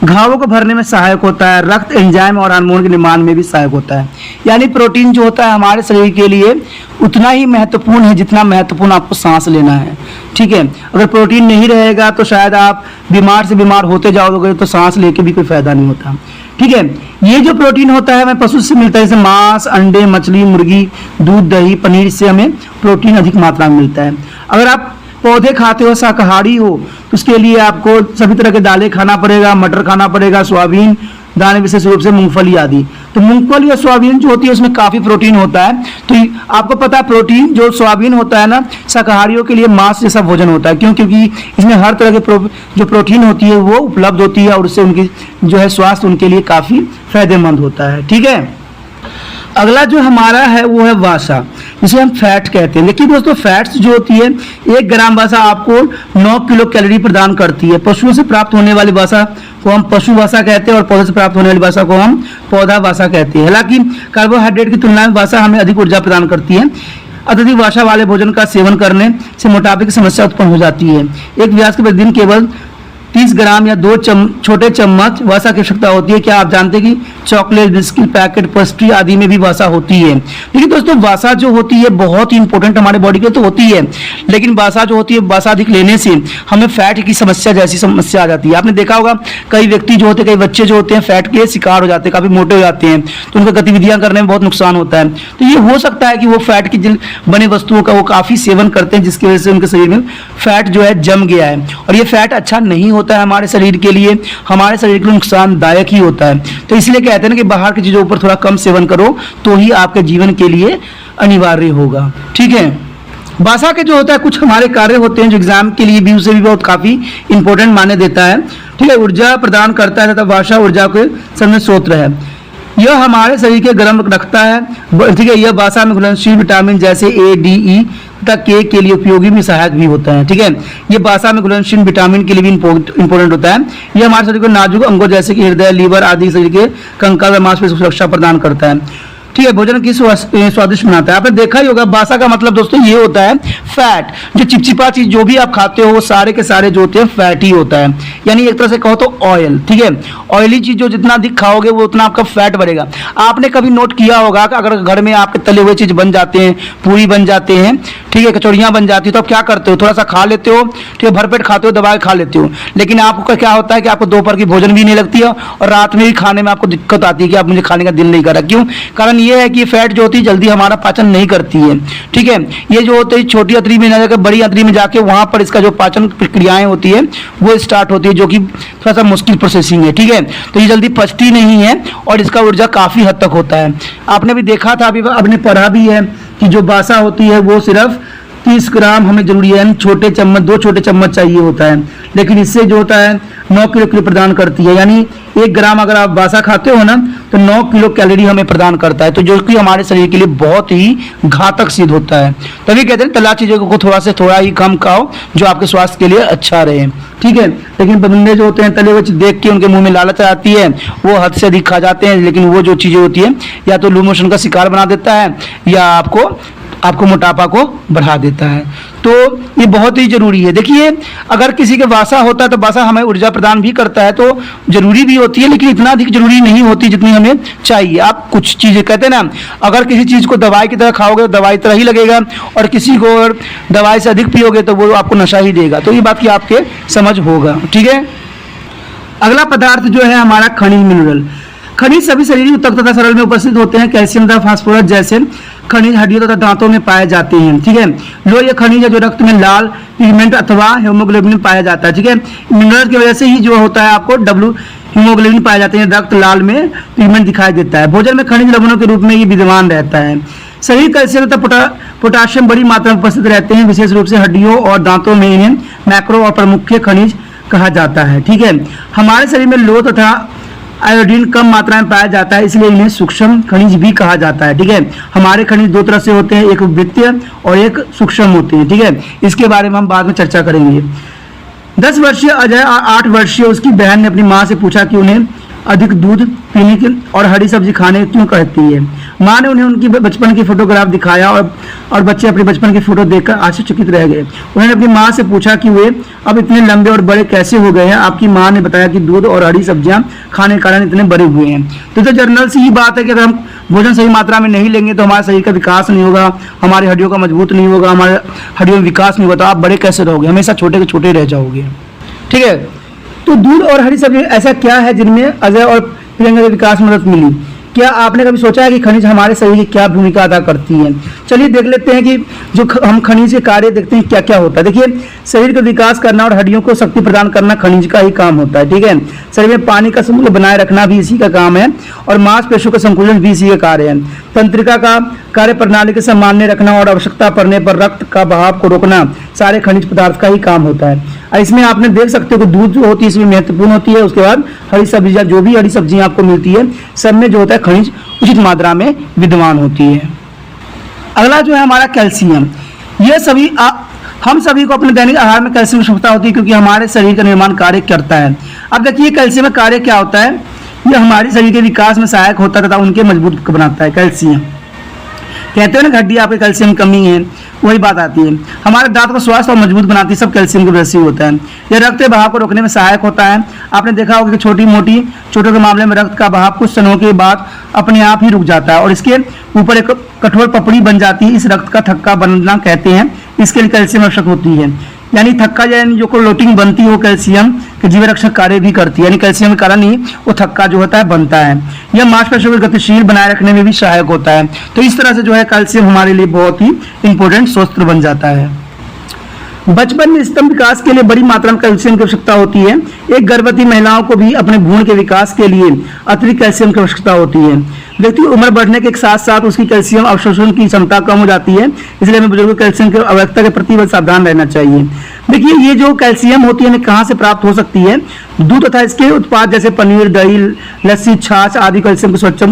घावों को भरने में सहायक होता है। रक्त एंजाइम और हार्मोन के निर्माण में भी सहायक होता है। यानी प्रोटीन जो होता है हमारे शरीर के लिए उतना ही महत्वपूर्ण है जितना महत्वपूर्ण आपको सांस लेना है, ठीक है। अगर प्रोटीन नहीं रहेगा तो शायद आप बीमार से बीमार होते जाओगे, तो सांस लेके भी कोई फायदा नहीं होता, ठीक है। ये जो प्रोटीन होता है हमें पशु से मिलता है, जैसे मांस, अंडे, मछली, मुर्गी, दूध, दही, पनीर से हमें प्रोटीन अधिक मात्रा में मिलता है। अगर आप पौधे खाते हो, शाकाहारी हो, तो उसके लिए आपको सभी तरह के दालें खाना पड़ेगा, मटर खाना पड़ेगा, सोयाबीन दाने, विशेष रूप से मूंगफली आदि। तो मूंगफली और सोयाबीन जो होती है उसमें काफी प्रोटीन होता है। तो आपको पता है प्रोटीन जो सोयाबीन होता है ना, शाकाहारियों के लिए मांस जैसा भोजन होता है। क्यों? क्योंकि इसमें हर तरह के जो प्रोटीन होती है वो उपलब्ध होती है और उससे उनकी जो है स्वास्थ्य उनके लिए काफी फायदेमंद होता है, ठीक है। अगला जो हमारा है वो है वसा, जिसे हम फैट कहते हैं। देखिए दोस्तों, फैट्स जो होती है 1 ग्राम वसा आपको 9 किलो कैलोरी प्रदान करती है। पशुओं से प्राप्त होने वाली वसा को हम पशु वसा कहते हैं और पौधे से प्राप्त होने वाली वसा को हम पौधा वसा कहते हैं। हालांकि कार्बोहाइड्रेट की तुलना में वसा हमें अधिक ऊर्जा प्रदान करती है। अत्यधिक वसा वाले भोजन का सेवन करने से मोटापे की समस्या उत्पन्न हो जाती है। एक व्यक्ति के दिन केवल 30 ग्राम या 2 छोटे चम्मच वसा की आवश्यकता होती है। क्या आप जानते हैं कि चॉकलेट, बिस्किट, पैकेट, पेस्ट्री आदि में भी वसा होती है। लेकिन दोस्तों, वसा जो होती है बहुत ही इंपॉर्टेंट हमारे बॉडी के लिए तो होती है, लेकिन वसा जो होती है, वसा अधिक लेने से हमें फैट की समस्या जैसी समस्या आ जाती है। आपने देखा होगा कई व्यक्ति जो होते हैं, कई बच्चे जो होते हैं फैट के शिकार हो जाते हैं, काफी मोटे हो जाते हैं, तो उनका गतिविधियां करने में बहुत नुकसान होता है। तो ये हो सकता है कि वो फैट की जिन बनी वस्तुओं का वो काफी सेवन करते हैं, जिसकी वजह से उनके शरीर में फैट जो है जम गया है। और ये फैट अच्छा नहीं होता है हमारे शरीर के लिए, हमारे शरीर के लिए नुकसानदायक ही होता है। तो इसलिए कहते हैं ना कि बाहर की चीजों पर थोड़ा कम सेवन करो तो ही आपके जीवन के लिए अनिवार्य होगा। ठीक है, वसा के जो होता है कुछ हमारे कार्य होते हैं जो एग्जाम के लिए भी उसे भी बहुत काफी इंपॉर्टेंट माने देता है। ठीक है, ऊर्जा प्रदान करता है तथा वसा ऊर्जा के सर्वोत्तम स्रोत है। यह हमारे शरीर के गर्म रखता है। ठीक है, यह वसा में घुलनशील विटामिन जैसे ए, डी, ई तथा के लिए उपयोगी भी सहायक भी होता है। ठीक है, ये वसा में घुलनशील विटामिन के लिए भी इंपॉर्टेंट होता है। यह हमारे शरीर को नाजुक अंगों जैसे कि हृदय, लीवर आदि शरीर के कंकाल और मांसपेशियों को सुरक्षा प्रदान करता है। ठीक है, भोजन की स्वादिष्ट बनाता है। आपने देखा ही होगा वसा का मतलब दोस्तों ये होता है फैट। जो चिपचिपा चीज जो भी आप खाते हो वो सारे के सारे जो होते हैं फैट ही होता है, यानी एक तरह से कहो तो ऑयल। ठीक है, ऑयली चीज जो जितना अधिक खाओगे वो उतना आपका फैट बढ़ेगा। आपने कभी नोट किया होगा कि अगर घर में आपके तले हुए चीज बन जाते हैं, पूरी बन जाते हैं, ठीक है, कचौड़ियाँ बन जाती है, तो आप क्या करते हो, थोड़ा सा खा लेते हो, ठीक है, भरपेट खाते हो, दबा खा लेते हो। लेकिन आपको क्या होता है कि आपको दोपहर की भोजन भी नहीं लगती है और रात में भी खाने में आपको दिक्कत आती है कि आप मुझे खाने का दिल नहीं कर रहा। क्यों? कारण ये है कि फैट जो होती है जल्दी हमारा पाचन नहीं करती है। ठीक है, ये जो होते हैं छोटी आंतड़ी में ना जाकर बड़ी आंतड़ी में जाके वहां पर इसका जो पाचन प्रक्रियाएं होती है वो स्टार्ट होती है, जो कि थोड़ा सा मुश्किल प्रोसेसिंग है। ठीक है, तो ये जल्दी पचती नहीं है और इसका ऊर्जा काफी हद तक होता है। आपने भी देखा था, अभी आपने पढ़ा भी है कि जो वसा होती है वो सिर्फ 30 ग्राम हमें जरूरी है, छोटे चम्मच 2 छोटे चम्मच चाहिए होता है, लेकिन इससे जो होता है 9 किलो प्रदान करती है। यानी 1 ग्राम अगर आप वसा खाते हो ना तो 9 किलो कैलोरी हमें प्रदान करता है, तो जो कि हमारे शरीर के लिए बहुत ही घातक सिद्ध होता है। तभी कहते हैं तला चीजों को थोड़ा से थोड़ा ही कम खाओ जो आपके स्वास्थ्य के लिए अच्छा रहे। ठीक है, लेकिन बंदे जो होते हैं तले हुए देख के उनके मुंह में लालच आती है, वो हद से अधिक खा जाते हैं। लेकिन वो जो चीजें होती है या तो लूज मोशन का शिकार बना देता है या आपको मोटापा को बढ़ा देता है। तो ये बहुत ही जरूरी है। देखिए, अगर किसी के वसा होता है तो वसा हमें ऊर्जा प्रदान भी करता है, तो जरूरी भी होती है, लेकिन इतना अधिक जरूरी नहीं होती जितनी हमें चाहिए। आप कुछ चीजें कहते हैं ना, अगर किसी चीज को दवाई की तरह खाओगे तो दवाई तरह ही लगेगा, और किसी को अगर दवाई से अधिक पियोगे तो वो आपको नशा ही देगा। तो ये बात की आपके समझ होगा। ठीक है, अगला पदार्थ जो है हमारा खनिज मिनरल। खनिज सभी शरीर ऊतक तथा सरल में उपस्थित होते हैं। कैल्शियम तथा फास्फोरस जैसे खनिज हड्डियों तथा दांतों में पाए जाते हैं। ठीक है, लो ये खनिज है जो रक्त में लाल पिगमेंट अथवा हीमोग्लोबिन में पाया जाता है। ठीक है, मिनरल की वजह से ही जो होता है आपको हीमोग्लोबिन पाए जाते हैं, रक्त लाल में पिगमेंट दिखाई देता है। भोजन में खनिज लवणों के रूप में ये विद्यमान रहता है। शरीर कैल्शियम तथा पोटाशियम बड़ी मात्रा में उपस्थित रहते हैं, विशेष रूप से हड्डियों और दांतों में इन्हें मैक्रो और प्रमुख खनिज कहा जाता है। ठीक है, हमारे शरीर में लोह तथा आयोडीन कम मात्रा में पाया जाता है, इसलिए इन्हें सूक्ष्म खनिज भी कहा जाता है। ठीक है, हमारे खनिज 2 तरह से होते हैं, एक वृत्तीय और एक सूक्ष्म होते हैं। ठीक है, इसके बारे में हम बाद में चर्चा करेंगे। 10 वर्षीय अजय और 8 वर्षीय उसकी बहन ने अपनी माँ से पूछा कि उन्हें अधिक दूध पीने की और हरी सब्जी खाने क्यों कहती है। माँ ने उन्हें उनकी बचपन की फोटोग्राफ दिखाया और बच्चे अपने बचपन की फोटो देखकर आश्चर्यचकित रह गए। उन्होंने अपनी माँ से पूछा कि वे अब इतने लंबे और बड़े कैसे हो गए हैं। आपकी माँ ने बताया कि दूध और हरी सब्जियां खाने के कारण इतने बड़े हुए हैं। तो जर्नल से ही बात है कि अगर हम भोजन सही मात्रा में नहीं लेंगे तो हमारे शरीर का विकास नहीं होगा, हमारी हड्डियों का मजबूत नहीं होगा, हमारे हड्डियों में विकास नहीं होगा, तो आप बड़े कैसे रहोगे, हमेशा छोटे के छोटे रह जाओगे। ठीक है, तो दूध और हरी सब्जी ऐसा क्या है जिनमें अजय और प्रियंका के विकास में मदद मिली। क्या आपने कभी सोचा है कि खनिज हमारे शरीर की क्या भूमिका अदा करती है। चलिए देख लेते हैं कि जो हम खनिज के कार्य देखते हैं क्या क्या होता है। देखिए, शरीर का विकास करना और हड्डियों को शक्ति प्रदान करना खनिज का ही काम होता है। ठीक है, शरीर में पानी का समूह बनाए रखना भी इसी का काम है और मांसपेशियों का संकुचन भी इसी का कार्य है। तंत्रिका का कार्य प्रणाली के सामान्य रखना और आवश्यकता पड़ने पर रक्त का बहाव को रोकना सारे खनिज पदार्थ का ही काम होता है। और इसमें आपने देख सकते हो कि दूध जो होती है इसमें महत्वपूर्ण होती है। उसके बाद हरी सब्जियां, जो भी हरी सब्जियां आपको मिलती है, सब में जो होता है खनिज उचित मात्रा में विद्यमान होती है। अगला जो है हमारा कैल्शियम। ये सभी हम सभी को अपने दैनिक आहार में कैल्शियम की आवश्यकता होती है, क्योंकि हमारे शरीर का निर्माण कार्य करता है। अब देखिए कैल्शियम का कार्य क्या होता है। ये हमारे शरीर के विकास में सहायक होता है तथा उनके मजबूत बनाता है। कैल्शियम कहते हैं ना, हड्डी आपके कैल्शियम कमी है, वही बात आती है। हमारे दांत को स्वास्थ्य और मजबूत बनाती है, सब कैल्शियम की वजह से होता है। यह रक्त के बहाव को रोकने में सहायक होता है। आपने देखा होगा कि छोटी मोटी चोटों के मामले में रक्त का बहाव कुछ क्षणों के बाद अपने आप ही रुक जाता है और इसके ऊपर एक कठोर पपड़ी बन जाती है। इस रक्त का थक्का बनना कहते हैं। इसके लिए कैल्शियम आवश्यक होती है। यानी थक्का यानी जो क्लोटिंग बनती है वो कैल्शियम के जीवन रक्षक कार्य भी करती है। यानी कैल्शियम के कारण ही वो थक्का जो होता है बनता है। यह मांसपेशियों को गतिशील बनाए रखने में भी सहायक होता है। तो इस तरह से जो है कैल्शियम हमारे लिए बहुत ही इंपॉर्टेंट स्रोत बन जाता है। बचपन में स्तन विकास के लिए बड़ी मात्रा में कैल्शियम की आवश्यकता होती है। एक गर्भवती महिलाओं को भी अपने भ्रूण के विकास के लिए अतिरिक्त कैल्शियम की आवश्यकता होती है। व्यक्ति की उम्र बढ़ने के साथ साथ उसकी कैल्शियम अवशोषण की क्षमता कम हो जाती है, इसलिए हमें बुजुर्गों को कैल्शियम की आवश्यकता के प्रति बहुत सावधान रहना चाहिए। देखिए ये जो कैल्शियम होती है कहाँ से प्राप्त हो सकती है। दूध तथा इसके उत्पाद जैसे पनीर, दही, लस्सी, छाछ आदि कैल्शियम के स्वच्छ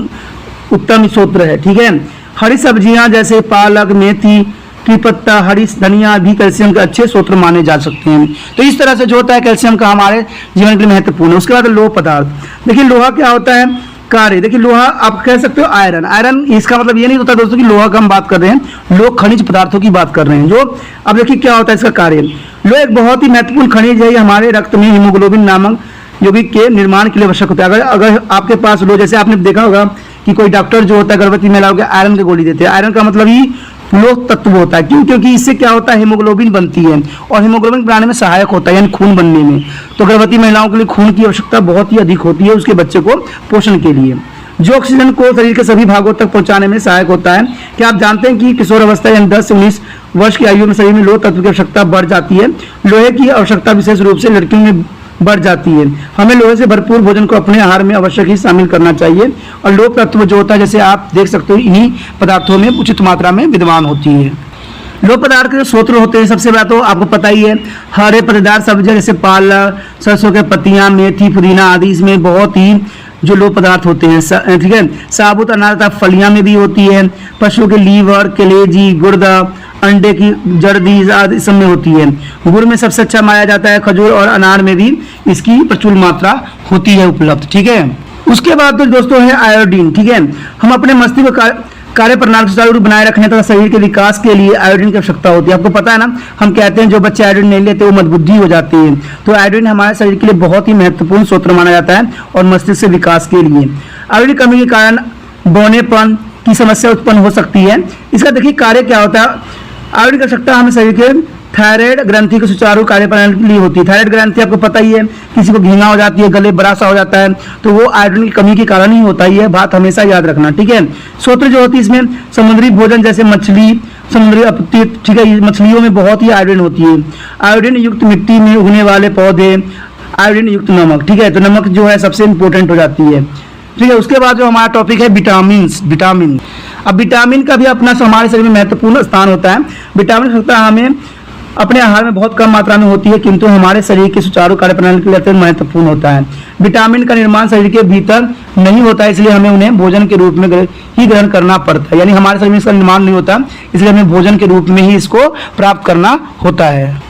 उत्तम स्रोत है। ठीक है, हरी सब्जियां जैसे पालक, मेथी की पत्ता, हरी धनिया भी कैल्शियम के अच्छे स्रोत माने जा सकते हैं। तो इस तरह से जो होता है कैल्शियम का हमारे जीवन के लिए महत्वपूर्ण है। उसके बाद लोह पदार्थ। देखिए लोहा क्या होता है, कार्य। देखिए लोहा आप कह सकते हो आयरन। आयरन इसका मतलब ये नहीं होता दोस्तों कि लोहा का हम बात कर रहे हैं, लोह खनिज पदार्थों की बात कर रहे हैं। जो अब देखिए क्या होता है इसका कार्य। लोहा एक बहुत ही महत्वपूर्ण खनिज है। हमारे रक्त में हीमोग्लोबिन नामक यौगिक के निर्माण के लिए आवश्यक होता है। अगर आपके पास लोह, जैसे आपने देखा होगा कि कोई डॉक्टर जो होता है गर्भवती महिलाओं के आयरन की गोली देते हैं। आयरन का मतलब ही लोह तत्व होता है। क्यों? क्योंकि इससे क्या होता है, हीमोग्लोबिन बनती है और हीमोग्लोबिन बनाने में सहायक होता है, यानी खून बनने में। तो गर्भवती महिलाओं के लिए खून की आवश्यकता बहुत ही अधिक होती है उसके बच्चे को पोषण के लिए, जो ऑक्सीजन को शरीर के सभी भागों तक पहुंचाने में सहायक होता है। क्या आप जानते हैं कि किशोर अवस्था यानी 10 से 19 वर्ष की आयु में शरीर में लोह तत्व की आवश्यकता बढ़ जाती है। लोहे की आवश्यकता विशेष रूप से लड़कियों में बढ़ जाती है। हमें लोहे से भरपूर भोजन को अपने आहार में अवश्य ही शामिल करना चाहिए। और लोह तत्व जो होता है, जैसे आप देख सकते हो, इन्हीं पदार्थों में उचित मात्रा में विद्यमान होती है। लोह पदार्थ के स्रोत होते हैं, सबसे पहले तो आपको पता ही है, हरे पत्तेदार सब्जियां जैसे पालक, सरसों के पत्तियां, मेथी, पुदीना आदि, इसमें बहुत ही जो लोह पदार्थ होते हैं। ठीक है, साबुत अनार तथा फलियां में भी होती है। पशु के लीवर, कलेजी, गुर्दा, अंडे की जर्दी आदि सब में होती है। गुड़ में सबसे अच्छा माना जाता है। खजूर और अनार में भी इसकी प्रचुर मात्रा होती है उपलब्ध। ठीक है, उसके बाद तो दोस्तों है आयोडीन। ठीक है, हम अपने मस्तिष्क कार्य प्रणाली सुचारू रूप बनाए रखने तथा शरीर के विकास के लिए आयोडीन की आवश्यकता होती है। आपको पता है ना, हम कहते हैं जो बच्चे आयोडीन नहीं लेते वो मंदबुद्धि हो जाती है। तो आयोडीन हमारे शरीर के लिए बहुत ही महत्वपूर्ण स्रोत माना जाता है और मस्तिष्क के विकास के लिए। आयोडीन कमी के कारण बौनेपन की समस्या उत्पन्न हो सकती है। इसका देखिए कार्य क्या होता है। आयोडीन की आवश्यकता हमें शरीर के थायराइड ग्रंथि के सुचारू कार्य प्रणाली के लिए होती है। थायराइड ग्रंथि आपको पता ही है, किसी को घींगा हो जाती है, गले बड़ा सा हो जाता है, तो वो आयोडीन की कमी के कारण ही होता है। ये बात हमेशा याद रखना। ठीक है, स्रोत जो होती है इसमें समुद्री भोजन जैसे मछली, समुद्री अपतित, ठीक है, मछलियों में बहुत ही आयोडीन होती है। आयोडीन युक्त मिट्टी में उगने वाले पौधे, आयोडीन युक्त नमक। ठीक है, तो नमक जो है सबसे इंपॉर्टेंट हो जाती है। ठीक है, उसके बाद जो हमारा टॉपिक है विटामिन। अब विटामिन का भी अपना हमारे शरीर में महत्वपूर्ण स्थान होता है। विटामिन की आवश्यकता हमें अपने आहार में बहुत कम मात्रा में होती है, किंतु हमारे शरीर के सुचारू कार्य प्रणाली के लिए अत्यंत महत्वपूर्ण होता है। विटामिन का निर्माण शरीर के भीतर नहीं होता है, इसलिए हमें उन्हें भोजन के रूप में ही ग्रहण करना पड़ता है। यानी हमारे शरीर में इसका निर्माण नहीं होता, इसलिए हमें भोजन के रूप में ही इसको प्राप्त करना होता है।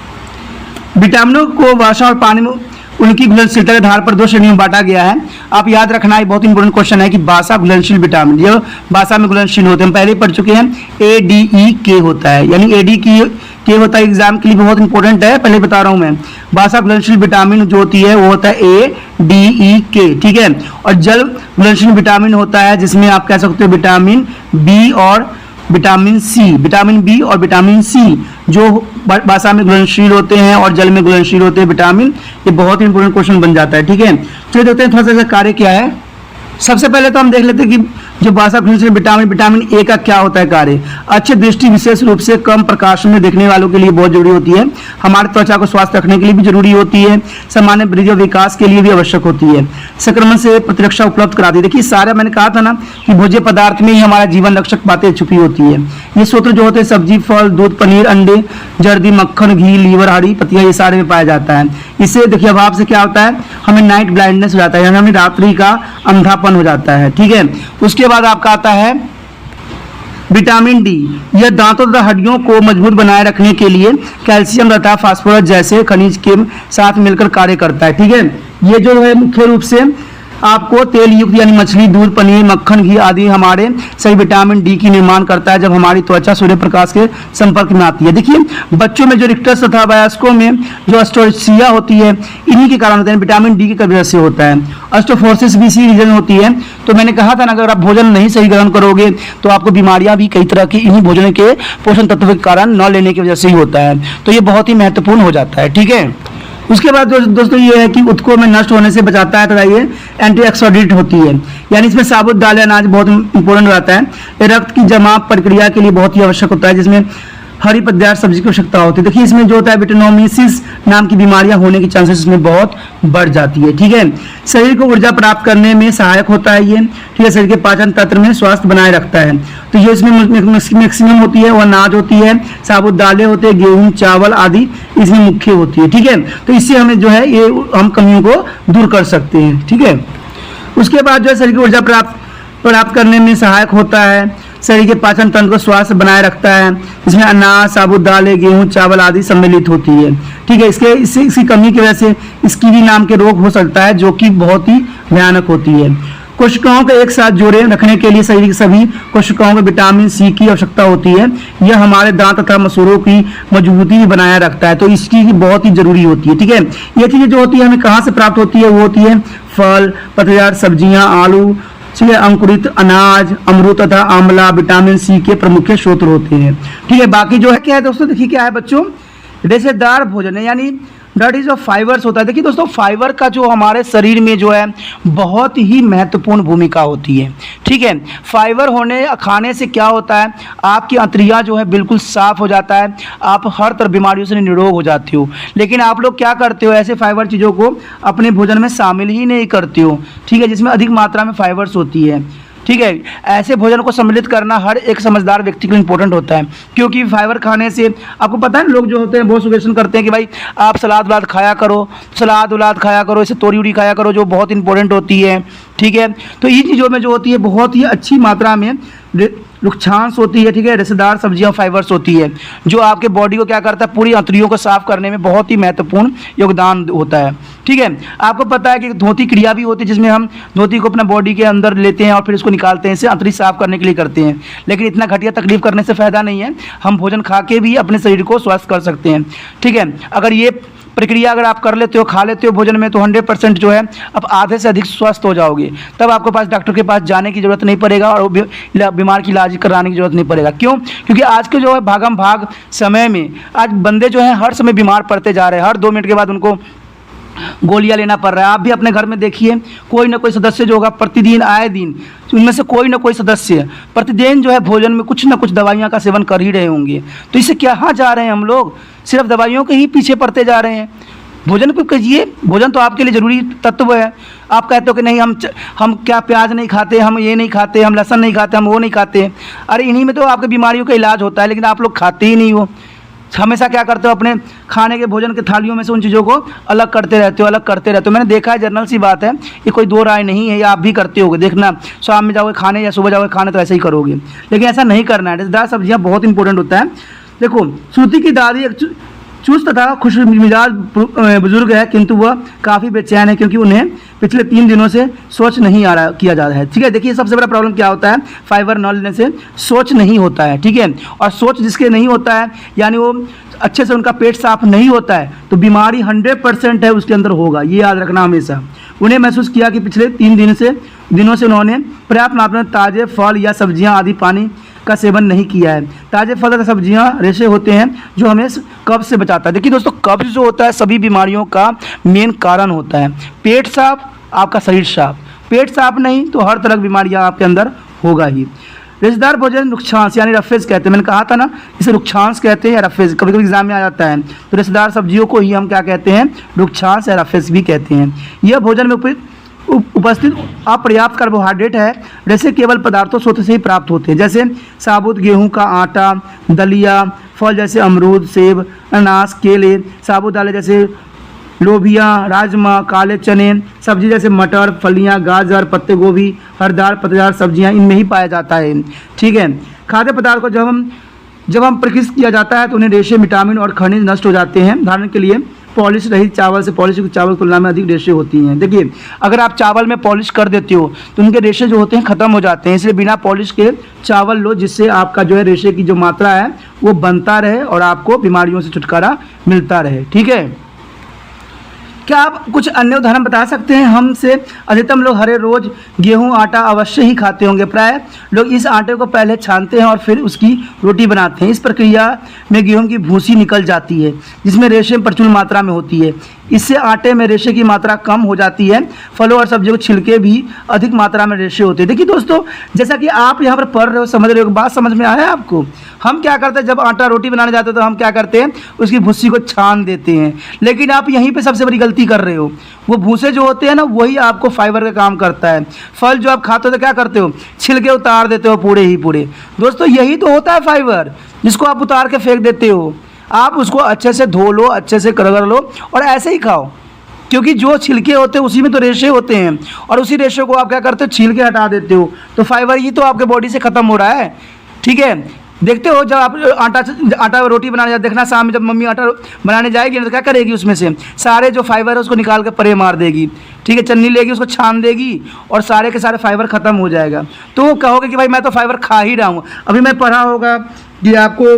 विटामिनों को वसा और पानी में उनकी घुलनशीलता के आधार पर 2 श्रेणियों में बांटा गया है। आप याद रखना, ये बहुत इंपॉर्टेंट क्वेश्चन है कि बासा घुलनशील विटामिन, ये बासा में घुलनशील होते हैं, हम पहले ही पढ़ चुके हैं। ADE-K होता है, यानी ADE-K होता है, एग्जाम के लिए बहुत इंपॉर्टेंट है, पहले बता रहा हूं मैं। बासा घुलनशील विटामिन जो होती है वो होता है ADE-K। ठीक है, और जल घुलनशील विटामिन होता है जिसमें आप कह सकते हो विटामिन बी और विटामिन बी और विटामिन सी जो बासा में घुलनशील होते हैं और जल में घुलनशील होते हैं विटामिन। ये बहुत ही इंपॉर्टेंट क्वेश्चन बन जाता है। ठीक है, चलिए देखते हैं थोड़ा सा इसका कार्य क्या है। सबसे पहले तो हम देख लेते हैं कि जो भाषा से विटामिन ए का क्या होता है कार्य? अच्छी दृष्टि विशेष रूप से कम प्रकाश में देखने वालों के लिए बहुत जरूरी होती है। हमारे त्वचा को स्वास्थ्य रखने के लिए भी जरूरी होती है। सामान्य वृद्धि और विकास के लिए भी आवश्यक होती है। संक्रमण से प्रतिरक्षा उपलब्ध कराती है। देखिए सारा मैंने कहा था ना कि भोज्य पदार्थ में ही हमारा जीवन रक्षक बातें छुपी होती है। ये सूत्र जो होते हैं सब्जी, फल, दूध, पनीर, अंडे, जर्दी, मक्खन, घी, लीवर, हरी पत्तियां, ये सारे में पाया जाता है। इससे देखिए अभाव से क्या होता है, हमें नाइट ब्लाइंडनेस हो जाता है, यानी हमें रात्रि का अंधापन हो जाता है। ठीक है, उसके बाद आपका आता है विटामिन डी। यह दांतों तथा हड्डियों को मजबूत बनाए रखने के लिए कैल्शियम तथा फास्फोरस जैसे खनिज के साथ मिलकर कार्य करता है। ठीक है, ये जो है मुख्य रूप से आपको तेल युक्त यानी मछली, दूध, पनीर, मक्खन, घी आदि हमारे सही विटामिन डी की निर्माण करता है जब हमारी त्वचा सूर्य प्रकाश के संपर्क में आती है। देखिए बच्चों में जो रिक्टस तथा वयस्कों में जो अस्ट्रोसिया होती है, इन्हीं के कारण होता है, विटामिन डी की वजह से होता है। अस्ट्रोफोर्सिस भी इसी रीजन होती है। तो मैंने कहा था ना, अगर आप भोजन नहीं सही ग्रहण करोगे तो आपको बीमारियां भी कई तरह की इन्हीं भोजन के पोषण तत्व के कारण न लेने की वजह से ही होता है। तो ये बहुत ही महत्वपूर्ण हो जाता है। ठीक है, उसके बाद दोस्तों ये है कि उत्कों में नष्ट होने से बचाता है तथा ये एंटीऑक्सीडेंट होती है, यानी इसमें साबुत दाल या अनाज बहुत इंपॉर्टेंट रहता है। ये रक्त की जमा प्रक्रिया के लिए बहुत ही आवश्यक होता है, जिसमें हरी पत्तेदार सब्जी की आवश्यकता होती है। देखिए इसमें जो होता है विटामिनोसिस नाम की बीमारियां होने की चांसेस इसमें बहुत बढ़ जाती है। ठीक है, शरीर को ऊर्जा प्राप्त करने में सहायक होता है ये। ठीक है, शरीर के पाचन तंत्र में स्वास्थ्य बनाए रखता है। तो ये इसमें मैक्सिमम होती है, वो अनाज होती है, साबुत दालें होते हैं, गेहूं, चावल आदि इसमें मुख्य होती है। ठीक है, तो इससे हमें जो है ये हम कमियों को दूर कर सकते हैं। ठीक है, उसके बाद जो है शरीर की ऊर्जा प्राप्त करने में सहायक होता है, शरीर के पाचन तंत्र को स्वास्थ्य बनाए रखता है। इसमें अनाज, साबुत दालें, गेहूं, चावल आदि सम्मिलित होती है। ठीक है, इसकी कमी की वजह से स्कीवी नाम के रोग हो सकता है जो कि बहुत ही भयानक होती है। कोशिकाओं को एक साथ जोड़े रखने के लिए शरीर की सभी कोशिकाओं को विटामिन सी की आवश्यकता होती है। यह हमारे दांत तथा मसूड़ों की मजबूती भी बनाए रखता है, तो इसकी बहुत ही जरूरी होती है। ठीक है, ये चीजें जो होती है हमें कहाँ से प्राप्त होती है, वो होती है फल, पत्तेदार सब्जियां, आलू, अंकुरित अनाज, अमरूद तथा आंवला विटामिन सी के प्रमुख स्रोत होते हैं। ठीक है, बाकी जो है क्या है दोस्तों, देखिए क्या है बच्चों, रेशेदार भोजन है, यानी दैट इज फाइबर्स होता है। देखिए दोस्तों फाइबर का जो हमारे शरीर में जो है बहुत ही महत्वपूर्ण भूमिका होती है। ठीक है, फाइबर खाने से क्या होता है, आपकी अंतड़ियाँ जो है बिल्कुल साफ हो जाता है, आप हर तरह बीमारियों से निरोग हो जाते हो। लेकिन आप लोग क्या करते हो, ऐसे फाइबर चीज़ों को अपने भोजन में शामिल ही नहीं करते हो। ठीक है, जिसमें अधिक मात्रा में फाइबर्स होती है। ठीक है, ऐसे भोजन को सम्मिलित करना हर एक समझदार व्यक्ति के लिए इंपॉर्टेंट होता है, क्योंकि फाइबर खाने से आपको पता है लोग जो होते हैं बहुत सजेशन करते हैं कि भाई आप सलाद वलाद खाया करो, सलाद वलाद खाया करो, इसे तोरी उड़ी खाया करो जो बहुत इंपॉर्टेंट होती है। ठीक है, तो इन चीज़ों में जो होती है बहुत ही अच्छी मात्रा में लुक्षांश होती है। ठीक है, रेशेदार सब्जियां फाइबर्स होती है जो आपके बॉडी को क्या करता है, पूरी अंतड़ियों को साफ करने में बहुत ही महत्वपूर्ण योगदान होता है। ठीक है, आपको पता है कि धोती क्रिया भी होती है जिसमें हम धोती को अपना बॉडी के अंदर लेते हैं और फिर इसको निकालते हैं, इसे अंतड़ी साफ करने के लिए करते हैं। लेकिन इतना घटिया तकलीफ करने से फ़ायदा नहीं है, हम भोजन खा के भी अपने शरीर को स्वस्थ कर सकते हैं। ठीक है, अगर ये प्रक्रिया अगर आप कर लेते हो, खा लेते हो भोजन में, तो 100% जो है आप आधे से अधिक स्वस्थ हो जाओगे। तब आपके पास डॉक्टर के पास जाने की ज़रूरत नहीं पड़ेगा और बीमार की इलाज कराने की ज़रूरत नहीं पड़ेगा। क्यों? क्योंकि आज के जो है भागम भाग समय में आज बंदे जो हैं हर समय बीमार पड़ते जा रहे हैं, हर 2 मिनट के बाद उनको गोलियां लेना पड़ रहा है। आप भी अपने घर में देखिए, कोई ना कोई सदस्य जो होगा प्रतिदिन आए दिन उनमें से कोई ना कोई सदस्य प्रतिदिन जो है भोजन में कुछ ना कुछ दवाइयां का सेवन कर ही रहे होंगे। तो इससे कहाँ जा रहे हैं हम लोग, सिर्फ दवाइयों के ही पीछे पड़ते जा रहे हैं। भोजन को कहिए, भोजन तो आपके लिए ज़रूरी तत्व है। आप कहते हो कि नहीं हम क्या प्याज नहीं खाते, हम ये नहीं खाते, हम लहसुन नहीं खाते, हम वो नहीं खाते। अरे इन्हीं में तो आपके बीमारियों का इलाज होता है, लेकिन आप लोग खाते ही नहीं हो। हमेशा क्या करते हो, अपने खाने के भोजन के थालियों में से उन चीज़ों को अलग करते रहते हो, अलग करते रहते हो। मैंने देखा है, जनरल सी बात है, ये कोई दो राय नहीं है, ये आप भी करते होगे। देखना शाम में जाओगे खाने या सुबह जाओगे खाने तो ऐसे ही करोगे, लेकिन ऐसा नहीं करना है। रेशेदार सब्जियां बहुत इंपॉर्टेंट होता है। देखो श्रुति की दादी एक चुस्त तथा खुश मिजाज बुजुर्ग है, किंतु वह काफ़ी बेचैन है क्योंकि उन्हें पिछले 3 दिनों से सोच नहीं किया जा रहा है। ठीक है, देखिए सबसे बड़ा प्रॉब्लम क्या होता है, फाइबर न लेने से सोच नहीं होता है। ठीक है, और सोच जिसके नहीं होता है, यानी वो अच्छे से उनका पेट साफ नहीं होता है, तो बीमारी 100% है उसके अंदर होगा, ये याद रखना हमेशा। उन्हें महसूस किया कि पिछले 3 दिनों से उन्होंने पर्याप्त मात्रा में ताज़े फल या सब्जियां आदि पानी का सेवन नहीं किया है। ताज़े फल तथा सब्जियां रेशे होते हैं जो हमें कब्ज से बचाता है। देखिए दोस्तों, कब्ज जो होता है सभी बीमारियों का मेन कारण होता है। पेट साफ, आपका शरीर साफ। पेट साफ नहीं तो हर तरह की बीमारियां आपके अंदर होगा ही। रेशेदार भोजन रुक्षांश यानी रफेज कहते हैं, मैंने कहा था ना इसे रुक्षांश कहते हैं या रफेज, कभी कभी एग्जाम में आ जाता है। तो रेशेदार सब्जियों को ही हम क्या कहते हैं, रुक्षांश या रफेज भी कहते हैं। यह भोजन में उपस्थित अपर्याप्त कार्बोहाइड्रेट है, जैसे केवल पदार्थों स्रोत से ही प्राप्त होते हैं, जैसे साबुत गेहूं का आटा, दलिया, फल जैसे अमरूद, सेब, अनानास, केले, साबुत दालें जैसे लोबिया, राजमा, काले चने, सब्जी जैसे मटर, फलियां, गाजर, पत्ते गोभी, हरदार पत्तेदार सब्जियां इनमें ही पाया जाता है। ठीक है, खाद्य पदार्थ को जब हम प्रकृत किया जाता है तो उन्हें रेशे, विटामिन और खनिज नष्ट हो जाते हैं। उदाहरण के लिए पॉलिश रहित चावल से पॉलिश युक्त चावल की तुलना में अधिक रेशे होती हैं। देखिए, अगर आप चावल में पॉलिश कर देते हो तो उनके रेशे जो होते हैं ख़त्म हो जाते हैं, इसलिए बिना पॉलिश के चावल लो, जिससे आपका जो है रेशे की जो मात्रा है वो बनता रहे और आपको बीमारियों से छुटकारा मिलता रहे। ठीक है, क्या आप कुछ अन्य उदाहरण बता सकते हैं? हमसे अधिकतम लोग हर रोज़ गेहूं आटा अवश्य ही खाते होंगे। प्राय लोग इस आटे को पहले छानते हैं और फिर उसकी रोटी बनाते हैं। इस प्रक्रिया में गेहूं की भूसी निकल जाती है, जिसमें रेशे प्रचुर मात्रा में होती है। इससे आटे में रेशे की मात्रा कम हो जाती है। फलों और सब्जियों के छिलके भी अधिक मात्रा में रेशे होते हैं। देखिए दोस्तों, जैसा कि आप यहाँ पर पढ़ रहे हो, समझ रहे हो, बात समझ में आया आपको? हम क्या करते हैं, जब आटा रोटी बनाने जाते हैं तो हम क्या करते हैं, उसकी भूसी को छान देते हैं। लेकिन आप यहीं पे सबसे बड़ी गलती कर रहे हो। वो भूसे जो होते हैं ना, वही आपको फाइबर का काम करता है। फल जो आप खाते हो तो क्या करते हो, छिलके उतार देते हो पूरे ही पूरे। दोस्तों, यही तो होता है फाइबर, जिसको आप उतार के फेंक देते हो। आप उसको अच्छे से धो लो, अच्छे से रगड़ लो और ऐसे ही खाओ, क्योंकि जो छिलके होते हैं उसी में तो रेशे होते हैं, और उसी रेशे को आप क्या करते हो, छील के हटा देते हो। तो फाइबर ही तो आपके बॉडी से ख़त्म हो रहा है। ठीक है, देखते हो जब आप आटा रोटी बनाने जाते, देखना शाम में जब मम्मी आटा बनाने जाएगी तो क्या करेगी, उसमें से सारे जो फाइबर है उसको निकाल के परे मार देगी। ठीक है, चन्नी लेगी, उसको छान देगी और सारे के सारे फाइबर ख़त्म हो जाएगा। तो वो कहोगे कि भाई मैं तो फाइबर खा ही रहा हूँ। अभी मैं पढ़ा होगा कि आपको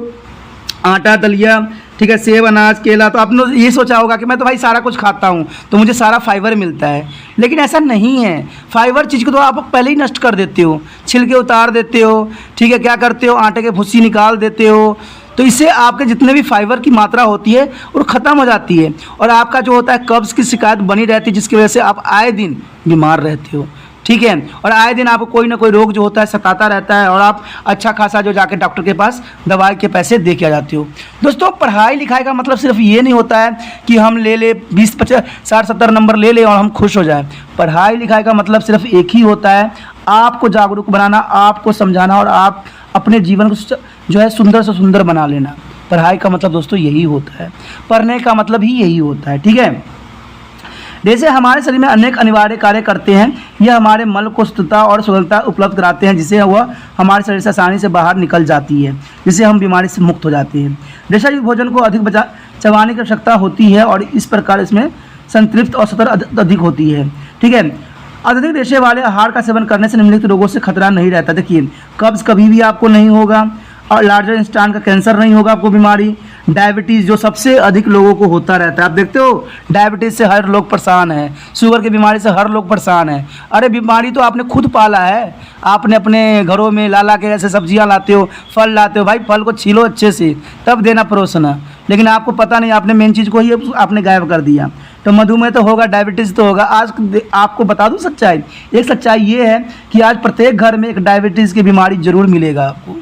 आटा, दलिया, ठीक है, सेब, अनाज, केला, तो आपने ये सोचा होगा कि मैं तो भाई सारा कुछ खाता हूँ तो मुझे सारा फाइबर मिलता है। लेकिन ऐसा नहीं है। फाइबर चीज़ को तो आप पहले ही नष्ट कर देते हो, छिलके उतार देते हो। ठीक है, क्या करते हो, आटे के भूसी निकाल देते हो। तो इससे आपके जितने भी फाइबर की मात्रा होती है वो ख़त्म हो जाती है, और आपका जो होता है कब्ज़ की शिकायत बनी रहती है, जिसकी वजह से आप आए दिन बीमार रहते हो। ठीक है, और आए दिन आपको कोई ना कोई रोग जो होता है सताता रहता है, और आप अच्छा खासा जो जाके डॉक्टर के पास दवाई के पैसे दे के आ जाते हो। दोस्तों, पढ़ाई लिखाई का मतलब सिर्फ ये नहीं होता है कि हम ले 20, 50, 60, 70 नंबर ले लें और हम खुश हो जाएं। पढ़ाई लिखाई का मतलब सिर्फ एक ही होता है, आपको जागरूक बनाना, आपको समझाना, और आप अपने जीवन को जो है सुंदर से सुंदर बना लेना। पढ़ाई का मतलब दोस्तों यही होता है, पढ़ने का मतलब ही यही होता है। ठीक है, जैसे हमारे शरीर में अनेक अनिवार्य कार्य करते हैं, यह हमारे मल को शुद्धता और सुगंधता उपलब्ध कराते हैं, जिससे वह हमारे शरीर से आसानी से बाहर निकल जाती है, जिससे हम बीमारी से मुक्त हो जाते हैं। रेशेयुक्त भोजन को अधिक चबाने की आवश्यकता होती है, और इस प्रकार इसमें संतृप्त और सतर अधिक होती है। ठीक है, अत्यधिक रेशे वाले आहार का सेवन करने से निम्नलिखित रोगों से खतरा नहीं रहता। देखिए, कब्ज कभी भी आपको नहीं होगा, और लार्जर इंस्टान का कैंसर नहीं होगा आपको बीमारी। डायबिटीज़ जो सबसे अधिक लोगों को होता रहता है, आप देखते हो डायबिटीज़ से हर लोग परेशान है, शुगर की बीमारी से हर लोग परेशान है। अरे बीमारी तो आपने खुद पाला है, आपने अपने घरों में ला के ऐसे सब्जियां लाते हो, फल लाते हो, भाई फल को छीलो अच्छे से तब देना परोसना, लेकिन आपको पता नहीं, आपने मेन चीज़ को ही आपने गायब कर दिया। तो मधुमेह तो होगा, डायबिटीज़ तो होगा। आज आपको बता दूं सच्चाई, एक सच्चाई ये है कि आज प्रत्येक घर में एक डायबिटीज़ की बीमारी ज़रूर मिलेगा आपको,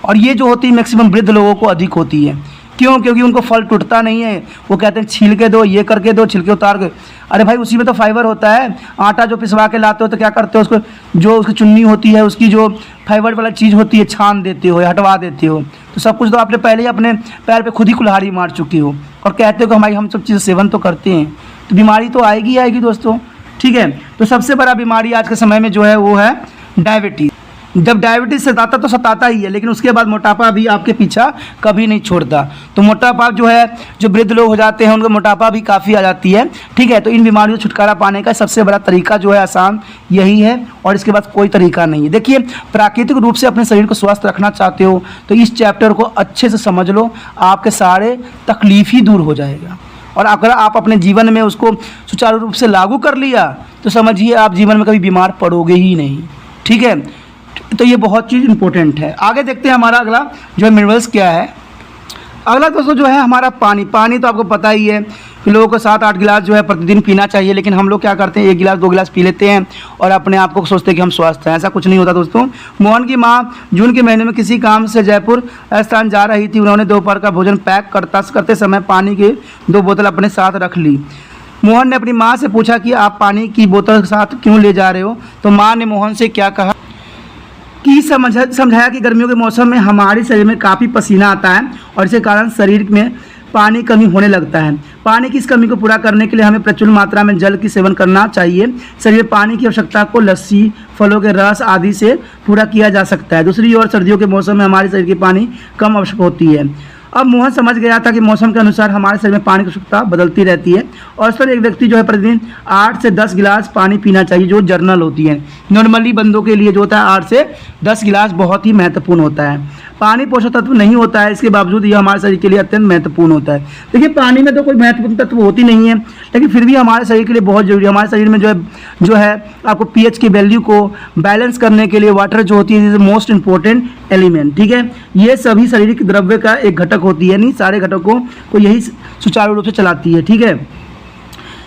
और ये जो होती है मैक्सिमम वृद्ध लोगों को अधिक होती है। क्यों? क्योंकि उनको फल टूटता नहीं है, वो कहते हैं छील के दो, ये करके दो, छिलके उतार के। अरे भाई उसी में तो फाइबर होता है। आटा जो पिसवा के लाते हो तो क्या करते हो, उसको जो उसकी चुन्नी होती है, उसकी जो फाइबर वाला चीज़ होती है, छान देते हो, हटवा देते हो। तो सब कुछ तो आपने पहले ही अपने पैर पे खुद ही कुल्हाड़ी मार चुकी हो, और कहते हो कि हमारी हम सब चीज़ सेवन तो करते हैं, तो बीमारी तो आएगी आएगी दोस्तों। ठीक है, तो सबसे बड़ा बीमारी आज के समय में जो है वो है डायबिटीज़। जब डायबिटीज़ सताता तो सताता ही है, लेकिन उसके बाद मोटापा भी आपके पीछा कभी नहीं छोड़ता। तो मोटापा जो है, जो वृद्ध लोग हो जाते हैं उनको मोटापा भी काफ़ी आ जाती है। ठीक है, तो इन बीमारियों से छुटकारा पाने का सबसे बड़ा तरीका जो है आसान यही है, और इसके बाद कोई तरीका नहीं है। देखिए, प्राकृतिक रूप से अपने शरीर को स्वस्थ रखना चाहते हो तो इस चैप्टर को अच्छे से समझ लो, आपके सारे तकलीफ ही दूर हो जाएगा। और अगर आप अपने जीवन में उसको सुचारू रूप से लागू कर लिया तो समझिए आप जीवन में कभी बीमार पड़ोगे ही नहीं। ठीक है, तो ये बहुत चीज़ इंपॉर्टेंट है। आगे देखते हैं हमारा अगला जो है मिनरल्स क्या है। अगला दोस्तों जो है हमारा पानी। पानी तो आपको पता ही है, कि लोगों को 7-8 गिलास जो है प्रतिदिन पीना चाहिए, लेकिन हम लोग क्या करते हैं 1 गिलास 2 गिलास पी लेते हैं और अपने आप को सोचते हैं कि हम स्वस्थ हैं। ऐसा कुछ नहीं होता दोस्तों। मोहन की माँ जून के महीने में किसी काम से जयपुर राजस्थान जा रही थी। उन्होंने दोपहर का भोजन पैक करते समय पानी की 2 बोतल अपने साथ रख ली। मोहन ने अपनी माँ से पूछा कि आप पानी की बोतल साथ क्यों ले जा रहे हो? तो माँ ने मोहन से क्या कहा कि समझाया कि गर्मियों के मौसम में हमारे शरीर में काफ़ी पसीना आता है और इसके कारण शरीर में पानी कमी होने लगता है। पानी की इस कमी को पूरा करने के लिए हमें प्रचुर मात्रा में जल की सेवन करना चाहिए। शरीर में पानी की आवश्यकता को लस्सी, फलों के रस आदि से पूरा किया जा सकता है। दूसरी ओर सर्दियों के मौसम में हमारे शरीर की पानी कम आवश्यक होती है। अब मोहन समझ गया था कि मौसम के अनुसार हमारे शरीर में पानी की आवश्यकता बदलती रहती है और इस पर एक व्यक्ति जो है प्रतिदिन 8 से 10 गिलास पानी पीना चाहिए, जो जर्नल होती है। नॉर्मली बंदों के लिए जो होता है 8 से 10 गिलास बहुत ही महत्वपूर्ण होता है। पानी पोषक तत्व नहीं होता है, इसके बावजूद यह हमारे शरीर के लिए अत्यंत महत्वपूर्ण होता है। देखिए पानी में तो कोई महत्वपूर्ण तत्व होती नहीं है, लेकिन फिर भी हमारे शरीर के लिए बहुत जरूरी है। हमारे शरीर में जो है आपको पीएच की वैल्यू को बैलेंस करने के लिए वाटर जो होती है इज मोस्ट इंपॉर्टेंट एलिमेंट। ठीक है, ये सभी शारीरिक द्रव्य का एक घटक होती है, नहीं सारे घटकों को यही सुचारू रूप से चलाती है। ठीक है,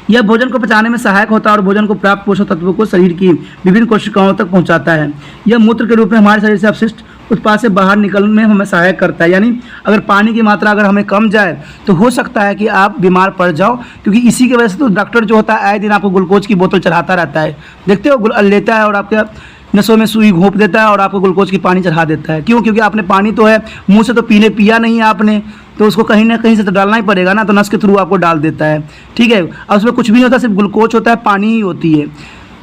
यह भोजन को पचाने में सहायक होता है और भोजन को प्राप्त पोषक तत्वों को शरीर की विभिन्न कोशिकाओं तक पहुंचाता है। यह मूत्र के रूप में हमारे शरीर से अपशिष्ट उत्पाद से बाहर निकलने में हमें सहायक करता है। यानी अगर पानी की मात्रा अगर हमें कम जाए तो हो सकता है कि आप बीमार पड़ जाओ, क्योंकि इसी की वजह से तो डॉक्टर जो होता है आए दिन आपको ग्लूकोज की बोतल चढ़ाता रहता है। देखते हो, लेता है और आपके नसों में सुई घोंप देता है और आपको ग्लूकोज की पानी चढ़ा देता है। क्यों? क्योंकि आपने पानी तो है मुंह से तो पिया नहीं है आपने, तो उसको कहीं ना कहीं से तो डालना ही पड़ेगा ना, तो नस के थ्रू आपको डाल देता है। ठीक है, और उसमें कुछ भी नहीं होता, सिर्फ ग्लूकोज होता है, पानी ही होती है।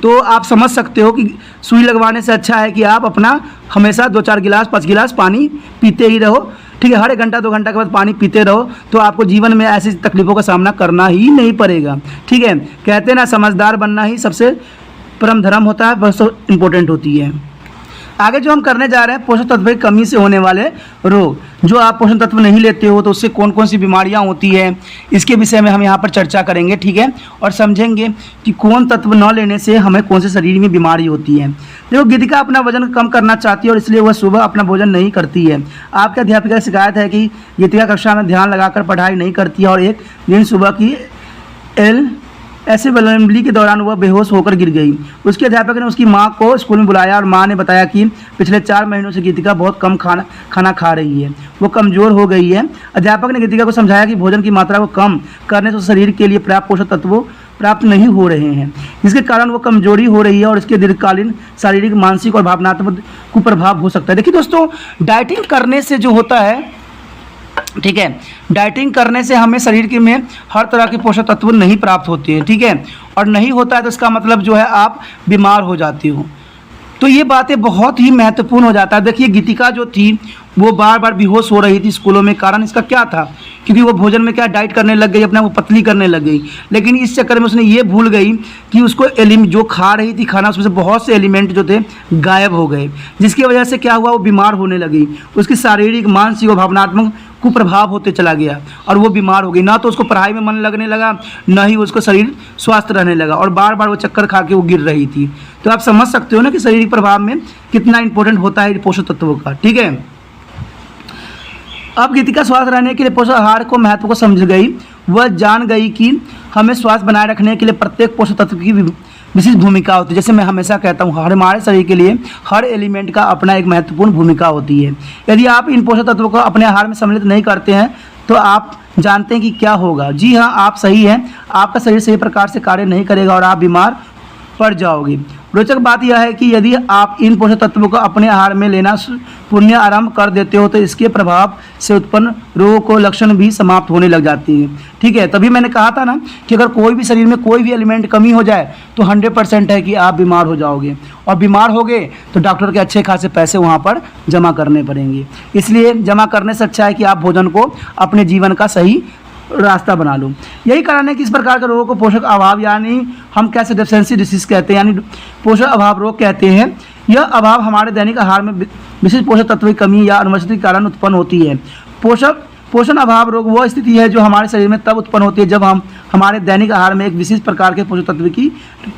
तो आप समझ सकते हो कि सुई लगवाने से अच्छा है कि आप अपना हमेशा 2-4 गिलास 5 गिलास पानी पीते ही रहो। ठीक है, हर 1 घंटा 2 घंटा के बाद पानी पीते रहो, तो आपको जीवन में ऐसी तकलीफों का सामना करना ही नहीं पड़ेगा। ठीक है, कहते हैं ना समझदार बनना ही सबसे परम धर्म होता है, बहुत इंपॉर्टेंट होती है। आगे जो हम करने जा रहे हैं पोषक तत्व की कमी से होने वाले रोग। जो आप पोषक तत्व नहीं लेते हो तो उससे कौन कौन सी बीमारियां होती है, इसके विषय में हम यहाँ पर चर्चा करेंगे। ठीक है, और समझेंगे कि कौन तत्व न लेने से हमें कौन से शरीर में बीमारी होती है। देखो, गीतिका अपना वजन कम करना चाहती है और इसलिए वह सुबह अपना भोजन नहीं करती है। आपके अध्यापिका की शिकायत है कि गीतिका कक्षा में ध्यान लगाकर पढ़ाई नहीं करती है और एक दिन सुबह की असेंबली के दौरान वह बेहोश होकर गिर गई। उसके अध्यापक ने उसकी मां को स्कूल में बुलाया और मां ने बताया कि पिछले 4 महीनों से गीतिका बहुत कम खाना खा रही है, वो कमज़ोर हो गई है। अध्यापक ने गीतिका को समझाया कि भोजन की मात्रा को कम करने से शरीर के लिए पर्याप्त पोषक तत्व प्राप्त नहीं हो रहे हैं, जिसके कारण वो कमजोरी हो रही है और इसके दीर्घकालीन शारीरिक, मानसिक और भावनात्मक कुप्रभाव हो सकता है। देखिए दोस्तों, डाइटिंग करने से जो होता है, ठीक है, डाइटिंग करने से हमें शरीर के में हर तरह के पोषक तत्व नहीं प्राप्त होते हैं। ठीक है, और नहीं होता है तो इसका मतलब जो है आप बीमार हो जाते हो। तो ये बातें बहुत ही महत्वपूर्ण हो जाता है। देखिए गीतिका जो थी वो बार बार बेहोश हो रही थी स्कूलों में, कारण इसका क्या था? क्योंकि वो भोजन में क्या डाइट करने लग गई, अपने आप को पतली करने लग गई। लेकिन इस चक्कर में उसने ये भूल गई कि उसको जो खा रही थी खाना, उसमें से बहुत से एलिमेंट जो थे गायब हो गए, जिसकी वजह से क्या हुआ, वो बीमार होने लगी। उसकी शारीरिक, मानसिक और भावनात्मक कुप्रभाव होते चला गया और वो बीमार हो गई। ना तो उसको पढ़ाई में मन लगने लगा, ना ही उसको शरीर स्वस्थ रहने लगा और बार बार वो चक्कर खा के वो गिर रही थी। तो आप समझ सकते हो ना कि शारीरिक प्रभाव में कितना इंपॉर्टेंट होता है पोषक तत्वों का। ठीक है, अब गीतिका स्वस्थ रहने के लिए पोषक आहार को महत्व को समझ गई। वह जान गई कि हमें स्वास्थ्य बनाए रखने के लिए प्रत्येक पोषक तत्व की विशेष भूमिका होती है। जैसे मैं हमेशा कहता हूँ, हमारे शरीर के लिए हर एलिमेंट का अपना एक महत्वपूर्ण भूमिका होती है। यदि आप इन पोषक तत्वों को अपने आहार में सम्मिलित नहीं करते हैं तो आप जानते हैं कि क्या होगा। जी हाँ, आप सही हैं, आपका शरीर सही प्रकार से कार्य नहीं करेगा और आप बीमार पड़ जाओगे। रोचक बात यह है कि यदि आप इन पोषक तत्वों को अपने आहार में लेना पुण्य आरंभ कर देते हो तो इसके प्रभाव से उत्पन्न रोगों को लक्षण भी समाप्त होने लग जाती है। ठीक है, तभी मैंने कहा था ना कि अगर कोई भी शरीर में कोई भी एलिमेंट कमी हो जाए तो 100% है कि आप बीमार हो जाओगे, और बीमार हो गए तो डॉक्टर के अच्छे खासे पैसे वहाँ पर जमा करने पड़ेंगे। इसलिए जमा करने से अच्छा है कि आप भोजन को अपने जीवन का सही रास्ता बना लो। यही कारण है कि इस प्रकार के रोगों को पोषक अभाव यानी हम कैसे डेफिशिएंसी डिसीज कहते हैं, यानी पोषक अभाव रोग कहते हैं। यह अभाव हमारे दैनिक आहार में विशिष्ट पोषक तत्व की कमी या अनुपस्थिति के कारण उत्पन्न होती है। पोषण अभाव रोग वह स्थिति है जो हमारे शरीर में तब उत्पन्न होती है जब हमारे दैनिक आहार में एक विशेष प्रकार के पोषक तत्व की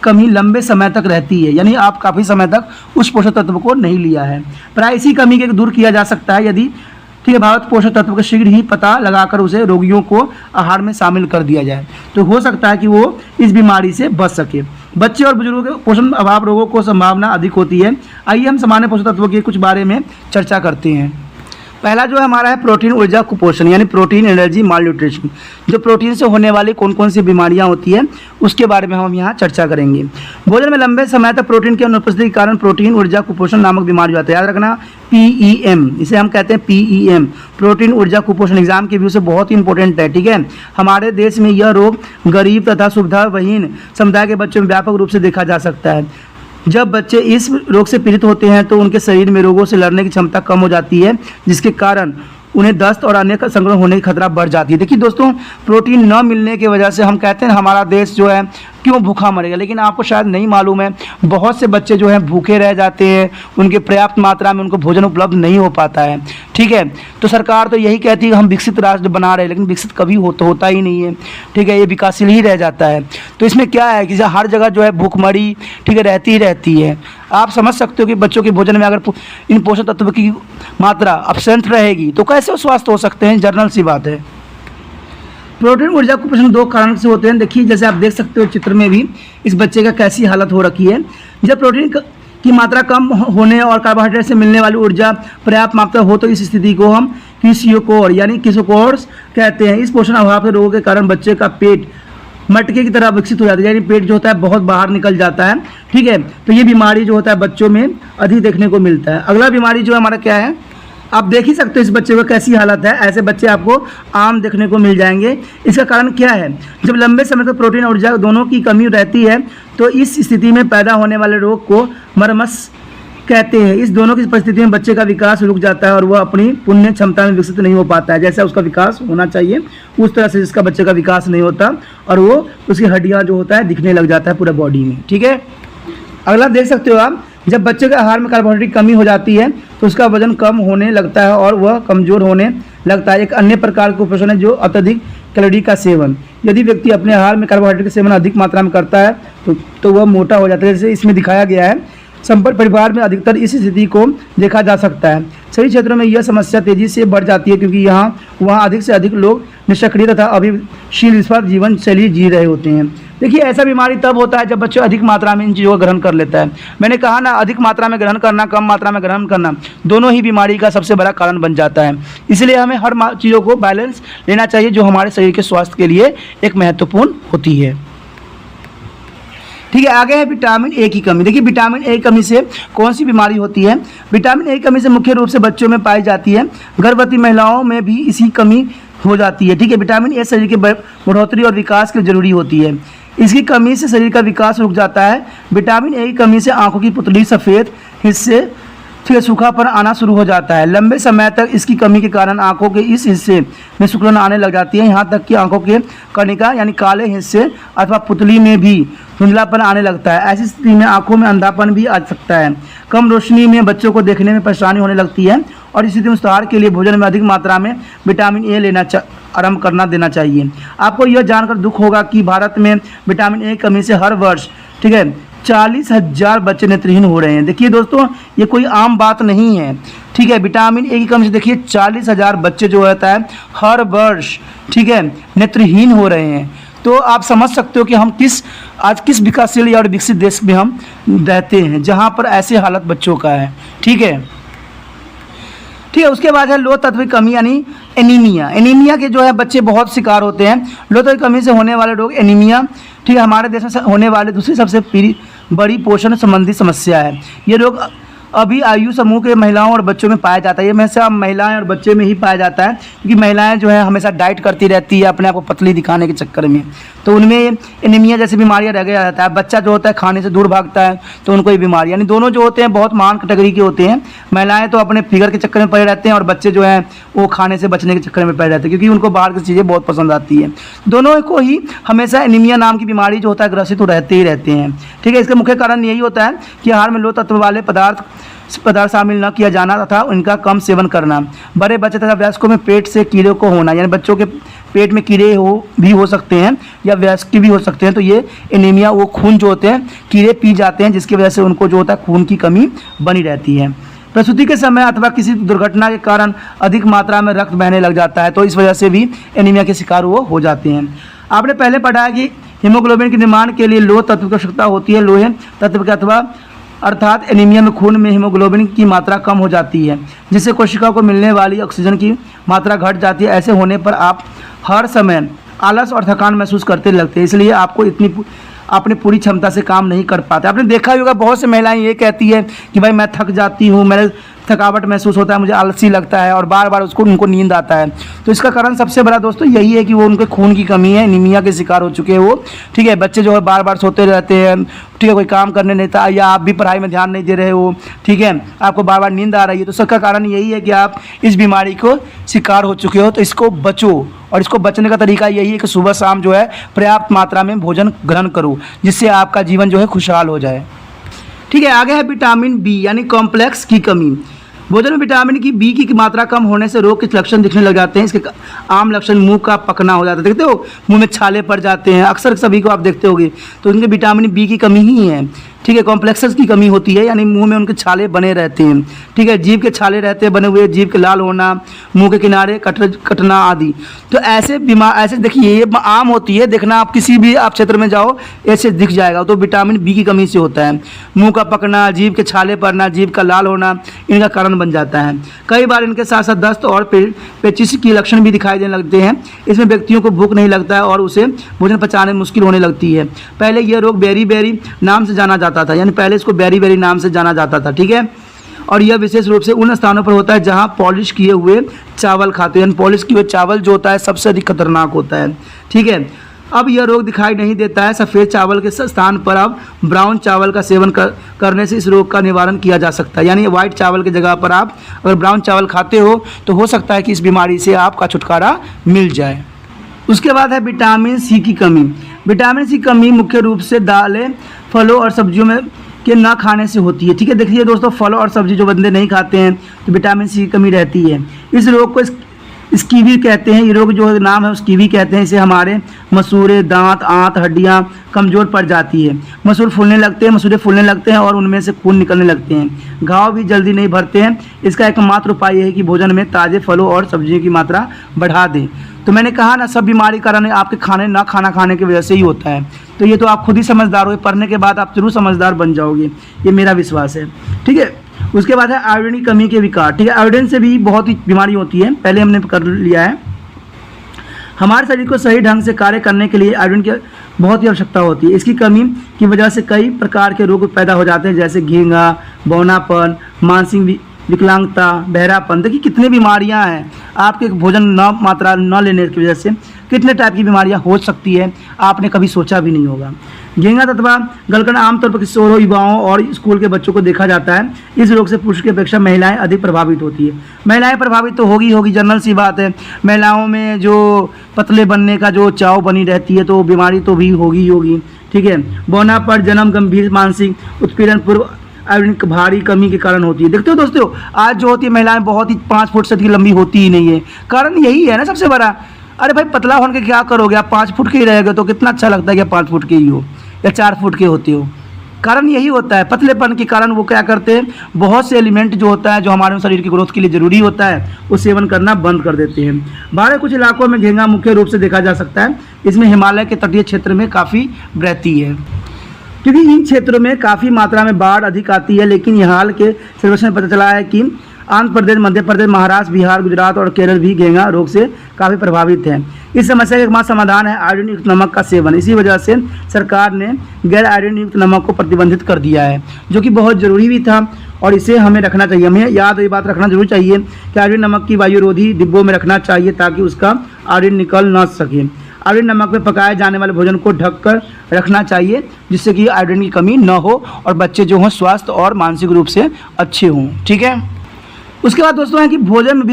कमी लंबे समय तक रहती है, यानी आप काफ़ी समय तक उस पोषक तत्व को नहीं लिया है। प्राय इसी कमी के दूर किया जा सकता है यदि ठीक है, भावित पोषक तत्व का शीघ्र ही पता लगाकर उसे रोगियों को आहार में शामिल कर दिया जाए, तो हो सकता है कि वो इस बीमारी से बच सके। बच्चे और बुजुर्गों के पोषण अभाव रोगों को संभावना अधिक होती है। आइए हम सामान्य पोषक तत्वों के कुछ बारे में चर्चा करते हैं। पहला जो है हमारा है प्रोटीन ऊर्जा कुपोषण, यानी प्रोटीन एनर्जी माल न्यूट्रिशन। जो प्रोटीन से होने वाली कौन कौन सी बीमारियां होती हैं उसके बारे में हम यहाँ चर्चा करेंगे। भोजन में लंबे समय तक प्रोटीन की अनुपस्थिति के कारण प्रोटीन ऊर्जा कुपोषण नामक बीमारी हो जाती है। याद रखना, PEM, इसे हम कहते हैं PEM, प्रोटीन ऊर्जा कुपोषण। एग्जाम के व्यू से बहुत ही इंपॉर्टेंट है, ठीक है। हमारे देश में यह रोग गरीब तथा सुविधाविहीन समुदाय के बच्चों में व्यापक रूप से देखा जा सकता है। जब बच्चे इस रोग से पीड़ित होते हैं तो उनके शरीर में रोगों से लड़ने की क्षमता कम हो जाती है, जिसके कारण उन्हें दस्त और अन्य संक्रमण होने की खतरा बढ़ जाती है। देखिए दोस्तों, प्रोटीन न मिलने की वजह से हम कहते हैं हमारा देश जो है क्यों भूखा मरेगा, लेकिन आपको शायद नहीं मालूम है बहुत से बच्चे जो हैं भूखे रह जाते हैं, उनके पर्याप्त मात्रा में उनको भोजन उपलब्ध नहीं हो पाता है, ठीक है। तो सरकार तो यही कहती है कि हम विकसित राष्ट्र बना रहे हैं, लेकिन विकसित कभी होता ही नहीं है, ठीक है, ये विकासशील ही रह जाता है। तो इसमें क्या है कि हर जगह जो है भूखमरी, ठीक है, रहती है। आप समझ सकते हो कि बच्चों के भोजन में अगर इन पोषक तत्व की मात्रा अपसेंट रहेगी तो कैसे वो स्वस्थ हो सकते हैं, जनरल सी बात है। प्रोटीन ऊर्जा कुपोषण दो कारण से होते हैं। देखिए, जैसे आप देख सकते हो चित्र में भी इस बच्चे का कैसी हालत हो रखी है। जब प्रोटीन की मात्रा कम होने और कार्बोहाइड्रेट से मिलने वाली ऊर्जा पर्याप्त मात्रा हो तो इस स्थिति को हम क्विसियोकोर यानी क्विसोकोर्स कहते हैं। इस पोषण अभाव के रोगों के कारण बच्चे का पेट मटके की तरह विकसित हो जाता है, यानी पेट जो होता है बहुत बाहर निकल जाता है, ठीक है। तो ये बीमारी जो होता है बच्चों में अधिक देखने को मिलता है। अगला बीमारी जो है हमारा क्या है, आप देख ही सकते हो इस बच्चे को कैसी हालत है। ऐसे बच्चे आपको आम देखने को मिल जाएंगे। इसका कारण क्या है, जब लंबे समय तक प्रोटीन और ऊर्जा दोनों की कमी रहती है तो इस स्थिति में पैदा होने वाले रोग को मरमस कहते हैं। इस दोनों की परिस्थिति में बच्चे का विकास रुक जाता है और वह अपनी पुण्य क्षमता में विकसित नहीं हो पाता है, जैसा उसका विकास होना चाहिए उस तरह से जिसका बच्चे का विकास नहीं होता, और वो उसकी हड्डियाँ जो होता है दिखने लग जाता है पूरे बॉडी में, ठीक है। अगला देख सकते हो आप, जब बच्चे के आहार में कार्बोहाइड्रेट की कमी हो जाती है तो उसका वजन कम होने लगता है और वह कमज़ोर होने लगता है। एक अन्य प्रकार का कुपोषण है जो अत्यधिक कैलोरी का सेवन। यदि व्यक्ति अपने आहार में कार्बोहाइड्रेट का सेवन अधिक मात्रा में करता है तो वह मोटा हो जाता है, जैसे इसमें दिखाया गया है। संपर्क परिवार में अधिकतर इस स्थिति को देखा जा सकता है। शहरी क्षेत्रों में यह समस्या तेजी से बढ़ जाती है क्योंकि वहाँ अधिक से अधिक लोग निष्क्रिय तथा अभिशील जीवन शैली जी रहे होते हैं। देखिए, ऐसा बीमारी तब होता है जब बच्चे अधिक मात्रा में इन चीज़ों का ग्रहण कर लेता है। मैंने कहा ना, अधिक मात्रा में ग्रहण करना, कम मात्रा में ग्रहण करना, दोनों ही बीमारी का सबसे बड़ा कारण बन जाता है। इसलिए हमें हर चीज़ों को बैलेंस लेना चाहिए जो हमारे शरीर के स्वास्थ्य के लिए एक महत्वपूर्ण होती है, ठीक है। आगे है विटामिन ए की कमी। देखिए, विटामिन ए की कमी से कौन सी बीमारी होती है। विटामिन ए की कमी से मुख्य रूप से बच्चों में पाई जाती है। गर्भवती महिलाओं में भी इसी कमी हो जाती है, ठीक है। विटामिन ए शरीर के बढ़ोतरी और विकास के लिए जरूरी होती है। इसकी कमी से शरीर का विकास रुक जाता है। विटामिन ए की कमी से आंखों की पुतली सफ़ेद हिस्से, ठीक है, सूखापन आना शुरू हो जाता है। लंबे समय तक इसकी कमी के कारण आंखों के इस हिस्से में सिकुड़न आने लग जाती है। यहाँ तक कि आंखों के कणिका यानी काले हिस्से अथवा पुतली में भी धुंधलापन आने लगता है। ऐसी स्थिति में आंखों में अंधापन भी आ सकता है। कम रोशनी में बच्चों को देखने में परेशानी होने लगती है और इस स्थिति में सुधार के लिए भोजन में अधिक मात्रा में विटामिन ए लेना आरंभ करना देना चाहिए। आपको यह जानकर दुख होगा कि भारत में विटामिन ए कमी से हर वर्ष, ठीक है, 40,000 बच्चे नेत्रहीन हो रहे हैं। देखिए दोस्तों, ये कोई आम बात नहीं है, ठीक है। विटामिन ए की कमी से देखिए 40,000 बच्चे जो होता है हर वर्ष, ठीक है, नेत्रहीन हो रहे हैं। तो आप समझ सकते हो कि हम आज किस विकासशील या विकसित देश में हम रहते हैं जहाँ पर ऐसे हालत बच्चों का है, ठीक है। ठीक है, उसके बाद है लोह तत्व की कमी यानी एनीमिया। एनीमिया के जो है बच्चे बहुत शिकार होते हैं। लोह तत्व की कमी से होने वाले रोग एनीमिया, ठीक है, हमारे देश में होने वाले दूसरी सबसे बड़ी पोषण संबंधी समस्या है। ये रोग अभी आयु समूह के महिलाओं और बच्चों में पाया जाता है। ये हमेशा महिलाएं और बच्चे में ही पाया जाता है क्योंकि महिलाएं जो है हमेशा डाइट करती रहती है अपने आप को पतली दिखाने के चक्कर में, तो उनमें एनीमिया जैसी बीमारियां रह गया जाता है। बच्चा जो होता है खाने से दूर भागता है तो उनको ये बीमारी, यानी दोनों जो होते हैं बहुत महान कैटेगरी के होते हैं। महिलाएं तो अपने फिगर के चक्कर में पड़े रहते हैं और बच्चे जो हैं वो खाने से बचने के चक्कर में पड़े रहते हैं क्योंकि उनको बाहर की चीज़ें बहुत पसंद आती है। दोनों को ही हमेशा एनीमिया नाम की बीमारी जो होता है ग्रसित तो रहते ही रहते हैं, ठीक है। इसका मुख्य कारण यही होता है कि आहार में लोह तत्व वाले पदार्थ शामिल न किया जाना तथा उनका कम सेवन करना। बड़े बच्चे तथा वयस्कों में पेट से कीड़े को होना, यानी बच्चों के पेट में कीड़े भी हो सकते हैं या वयस्क भी हो सकते हैं। तो ये एनीमिया, वो खून जो होते हैं कीड़े पी जाते हैं जिसकी वजह से उनको जो होता है खून की कमी बनी रहती है। प्रसूति के समय अथवा किसी दुर्घटना के कारण अधिक मात्रा में रक्त बहने लग जाता है, तो इस वजह से भी एनीमिया के शिकार वो हो जाते हैं। आपने पहले पढ़ा है कि हीमोग्लोबिन के निर्माण के लिए लोह तत्व की आवश्यकता होती है। लोहे तत्व के अथवा अर्थात एनीमिया में खून में हीमोग्लोबिन की मात्रा कम हो जाती है, जिससे कोशिकाओं को मिलने वाली ऑक्सीजन की मात्रा घट जाती है। ऐसे होने पर आप हर समय आलस और थकान महसूस करते लगते हैं, इसलिए आपको अपनी पूरी क्षमता से काम नहीं कर पाते। आपने देखा ही होगा बहुत से महिलाएं ये कहती है कि भाई मैं थक जाती हूँ, मेरे थकावट महसूस होता है, मुझे आलसी लगता है और बार बार उनको नींद आता है। तो इसका कारण सबसे बड़ा दोस्तों यही है कि वो उनके खून की कमी है, एनीमिया के शिकार हो चुके हैं वो। ठीक है, बच्चे जो है बार बार सोते रहते हैं, ठीक है, कोई काम करने नहीं था, या आप भी पढ़ाई में ध्यान नहीं दे रहे हो, ठीक है, आपको बार बार नींद आ रही है, तो सबका कारण यही है कि आप इस बीमारी को शिकार हो चुके हो। तो इसको बचो, और इसको बचने का तरीका यही है कि सुबह शाम जो है पर्याप्त मात्रा में भोजन ग्रहण करो, जिससे आपका जीवन जो है खुशहाल हो जाए। ठीक है, आगे है विटामिन बी यानी कॉम्प्लेक्स की कमी। भोजन में विटामिन की बी की मात्रा कम होने से रोग के लक्षण दिखने लग जाते हैं। इसके आम लक्षण मुंह का पकना हो जाता है, देखते हो मुंह में छाले पड़ जाते हैं, अक्सर सभी को आप देखते होगे, तो उनके विटामिन बी की कमी ही है। ठीक है, कॉम्प्लेक्सेस की कमी होती है, यानी मुंह में उनके छाले बने रहते हैं। ठीक है, जीभ के छाले रहते हैं बने हुए, जीभ के लाल होना, मुंह के किनारे कटना आदि। तो ऐसे देखिए ये आम होती है, देखना आप किसी भी आप क्षेत्र में जाओ ऐसे दिख जाएगा, तो विटामिन बी की कमी से होता है। मुंह का पकना, जीभ के छाले पड़ना, जीभ का लाल होना इनका कारण बन जाता है। कई बार इनके साथ साथ दस्त और पेचिश के लक्षण भी दिखाई देने लगते हैं। इसमें व्यक्तियों को भूख नहीं लगता है और उसे भोजन पचाने में मुश्किल होने लगती है। पहले यह रोग बेरी नाम से जाना जाता था, यानी पहले इसको बेरी नाम से जाना जाता था। ठीक है, और यह विशेष रूप से उन स्थानों पर होता है जहां पॉलिश किए हुए चावल खाते हैं, यानी पॉलिश किए हुए चावल जो होता है सबसे अधिक खतरनाक होता है। ठीक है, अब यह रोग दिखाई नहीं देता है। सफ़ेद चावल के स्थान पर अब ब्राउन चावल का सेवन करने से इस रोग का निवारण किया जा सकता है, यानी वाइट चावल की जगह पर आप अगर ब्राउन चावल खाते हो तो हो सकता है कि इस बीमारी से आपका छुटकारा मिल जाए। उसके बाद है विटामिन सी की कमी। विटामिन सी की कमी मुख्य रूप से दालें, फलों और सब्जियों में के ना खाने से होती है। ठीक है, देखिए दोस्तों, फलों और सब्जी जो बंदे नहीं खाते हैं तो विटामिन सी की कमी रहती है। इस रोग को स्कीवी कहते हैं, ये रोग जो नाम है स्कीवी कहते हैं। इसे हमारे मसूड़े, दांत, आंत, हड्डियां कमज़ोर पड़ जाती है, मसूड़े फूलने लगते हैं और उनमें से खून निकलने लगते हैं। घाव भी जल्दी नहीं भरते हैं। इसका एकमात्र उपाय यह है कि भोजन में ताज़े फलों और सब्जियों की मात्रा बढ़ा दें। तो मैंने कहा ना, सब बीमारी कारण आपके खाना खाने की वजह से ही होता है। तो ये तो आप खुद ही समझदार हो, पढ़ने के बाद आप जरूर समझदार बन जाओगे, ये मेरा विश्वास है। ठीक है, उसके बाद है आयोडीन की कमी के विकार। ठीक है, आयोडीन से भी बहुत ही बीमारी होती है, पहले हमने कर लिया है। हमारे शरीर को सही ढंग से कार्य करने के लिए आयोडीन की बहुत ही आवश्यकता होती है। इसकी कमी की वजह से कई प्रकार के रोग पैदा हो जाते हैं, जैसे घेंगा, बौनापन, मानसिक विकलांगता, बहरापन। देखिए कितनी बीमारियां हैं, आपके भोजन मात्रा न लेने की वजह से कितने टाइप की बीमारियां हो सकती है, आपने कभी सोचा भी नहीं होगा। घेंगा अथवा गलगंड आमतौर पर किशोरों, युवाओं और स्कूल के बच्चों को देखा जाता है। इस रोग से पुरुष की अपेक्षा महिलाएं अधिक प्रभावित होती है। महिलाएं प्रभावित तो होगी, जनरल सी बात है। महिलाओं में जो पतले बनने का जो चाव बनी रहती है, तो बीमारी तो भी होगी। ठीक है, बौनापन, जन्म, गंभीर मानसिक उत्पीड़न पूर्व आयोडीन की भारी कमी के कारण होती है। देखते हो दोस्तों, आज जो होती है महिलाएं बहुत ही 5 फुट से अधिक लंबी होती ही नहीं है। कारण यही है ना सबसे बड़ा। अरे भाई पतला होने के क्या करोगे, आप 5 फुट के ही रहेगा तो कितना अच्छा लगता है कि 5 फुट के ही हो या 4 फुट के होते हो। कारण यही होता है, पतलेपन के कारण वो क्या करते हैं, बहुत से एलिमेंट जो होता है जो हमारे शरीर की ग्रोथ के लिए ज़रूरी होता है वो सेवन करना बंद कर देते हैं। भारत कुछ इलाकों में घेंगा मुख्य रूप से देखा जा सकता है। इसमें हिमालय के तटीय क्षेत्र में काफ़ी रहती है, क्योंकि इन क्षेत्रों में काफ़ी मात्रा में बाढ़ अधिक आती है। लेकिन यह हाल के सर्वेक्षण में पता चला है कि आंध्र प्रदेश, मध्य प्रदेश, महाराष्ट्र, बिहार, गुजरात और केरल भी घेंगा रोग से काफ़ी प्रभावित हैं। इस समस्या का एकमात्र समाधान है आयोडीन युक्त नमक का सेवन। इसी वजह से सरकार ने गैर आयोडीन युक्त नमक को प्रतिबंधित कर दिया है, जो कि बहुत ज़रूरी भी था और इसे हमें रखना चाहिए। हमें याद ये बात रखना जरूर चाहिए कि आयोडीन नमक की वायुरोधी डिब्बों में रखना चाहिए ताकि उसका आयोडीन निकल ना सके। आयोडीन नमक में पकाए जाने वाले भोजन को ढककर रखना चाहिए, जिससे कि आयोडीन की कमी न हो और बच्चे जो हों स्वास्थ्य और मानसिक रूप से अच्छे हों। ठीक है, उसके बाद दोस्तों है कि भोजन में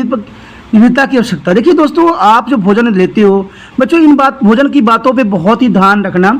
विविधता की आवश्यकता। देखिए दोस्तों, आप जो भोजन लेते हो बच्चों, भोजन की बातों पे बहुत ही ध्यान रखना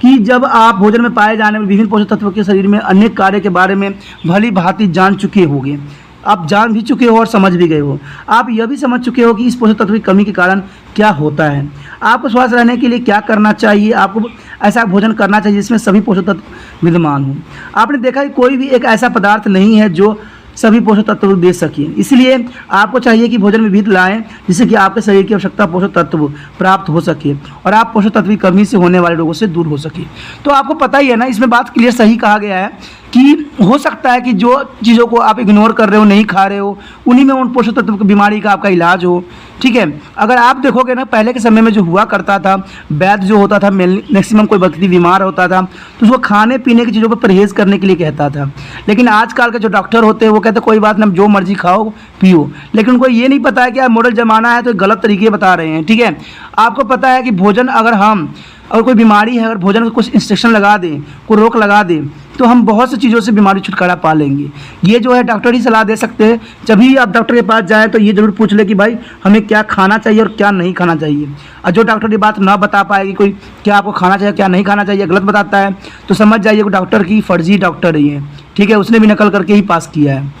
कि जब आप भोजन में पाए जाने वाले विभिन्न पोषक तत्वों के शरीर में अनेक कार्य के बारे में भली भांति जान चुके होंगे। आप जान भी चुके हो और समझ भी गए हो। आप यह भी समझ चुके हो कि इस पोषक तत्व की कमी के कारण क्या होता है। आपको स्वस्थ रहने के लिए क्या करना चाहिए, आपको ऐसा भोजन करना चाहिए जिसमें सभी पोषक तत्व विद्यमान हों। आपने देखा कि कोई भी एक ऐसा पदार्थ नहीं है जो सभी पोषक तत्व दे सकें। इसलिए आपको चाहिए कि भोजन में विविध लाएं, जिससे कि आपके शरीर की आवश्यकता पोषक तत्व प्राप्त हो सके और आप पोषक तत्व की कमी से होने वाले रोगों से दूर हो सके। तो आपको पता ही है ना, इसमें बात क्लियर सही कहा गया है कि हो सकता है कि जो चीज़ों को आप इग्नोर कर रहे हो, नहीं खा रहे हो, उन्हीं में उन पोषक तत्व की बीमारी का आपका इलाज हो। ठीक है, अगर आप देखोगे ना, पहले के समय में जो हुआ करता था, वैद्य जो होता था, मैक्सिमम कोई व्यक्ति बीमार होता था तो उसको खाने पीने की चीज़ों पर परहेज़ करने के लिए कहता था। लेकिन आजकल के जो डॉक्टर होते हैं वो कहते हैं कोई बात नहीं, जो मर्जी खाओ पियो, लेकिन उनको ये नहीं पता है कि मॉडर्न ज़माना है तो गलत तरीके बता रहे हैं। ठीक है, आपको पता है कि भोजन अगर कोई बीमारी है, अगर भोजन में कुछ इंस्ट्रक्शन लगा दें, कोई रोक लगा दें, तो हम बहुत सी चीज़ों से बीमारी छुटकारा पा लेंगे। ये जो है डॉक्टर ही सलाह दे सकते हैं। जब भी आप डॉक्टर के पास जाएं तो ये ज़रूर पूछ ले कि भाई हमें क्या खाना चाहिए और क्या नहीं खाना चाहिए। और जो डॉक्टर ये बात ना बता पाएगी कोई क्या आपको खाना चाहिए क्या नहीं खाना चाहिए, गलत बताता है, तो समझ जाइए कि डॉक्टर की फर्जी डॉक्टर ही है। ठीक है, उसने भी नकल करके ही पास किया है।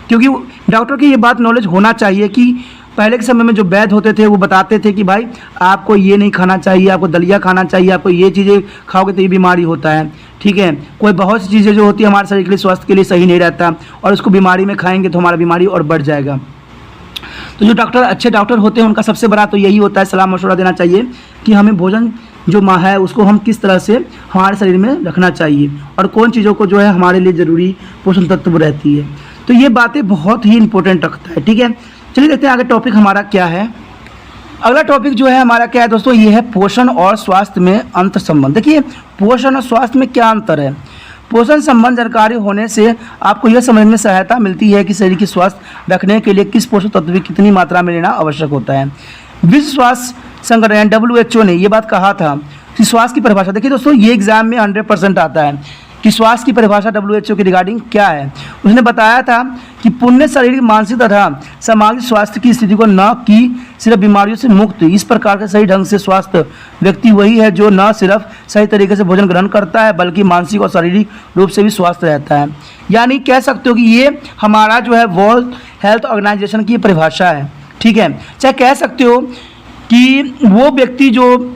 क्योंकि डॉक्टर की ये बात नॉलेज होना चाहिए कि पहले के समय में जो वैद्य होते थे वो बताते थे कि भाई आपको ये नहीं खाना चाहिए, आपको दलिया खाना चाहिए, आपको ये चीज़ें खाओगे तो ये बीमारी होता है। ठीक है, कोई बहुत सी चीज़ें जो होती है हमारे शरीर के लिए, स्वास्थ्य के लिए सही नहीं रहता और उसको बीमारी में खाएंगे तो हमारा बीमारी और बढ़ जाएगा। तो जो डॉक्टर अच्छे डॉक्टर होते हैं उनका सबसे बड़ा तो यही होता है, सलाह मशवरा देना चाहिए कि हमें भोजन जो है उसको हम किस तरह से हमारे शरीर में रखना चाहिए और कौन चीज़ों को जो है हमारे लिए ज़रूरी पोषण तत्व रहती है। तो ये बातें बहुत ही इंपॉर्टेंट रखता है। ठीक है, चलिए देखते हैं आगे टॉपिक हमारा क्या है। अगला टॉपिक जो है हमारा क्या है दोस्तों, ये है पोषण और स्वास्थ्य में अंतर संबंध। देखिए पोषण और स्वास्थ्य में क्या अंतर है। पोषण संबंध जानकारी होने से आपको यह समझने में सहायता मिलती है कि शरीर की स्वास्थ्य रखने के लिए किस पोषक तत्व की कितनी मात्रा में लेना आवश्यक होता है। विश्व स्वास्थ्य संगठन WHO ने यह बात कहा था कि स्वास्थ्य की परिभाषा, देखिए दोस्तों ये एग्जाम में 100% आता है कि स्वास्थ्य की परिभाषा WHO की रिगार्डिंग क्या है। उसने बताया था कि पूर्ण शारीरिक, मानसिक तथा सामाजिक स्वास्थ्य की स्थिति को न कि सिर्फ बीमारियों से मुक्त, इस प्रकार के सही ढंग से स्वस्थ व्यक्ति वही है जो न सिर्फ सही तरीके से भोजन ग्रहण करता है बल्कि मानसिक और शारीरिक रूप से भी स्वस्थ रहता है। यानी कह सकते हो कि ये हमारा जो है वर्ल्ड हेल्थ ऑर्गेनाइजेशन की परिभाषा है। ठीक है, चाहे कह सकते हो कि वो व्यक्ति जो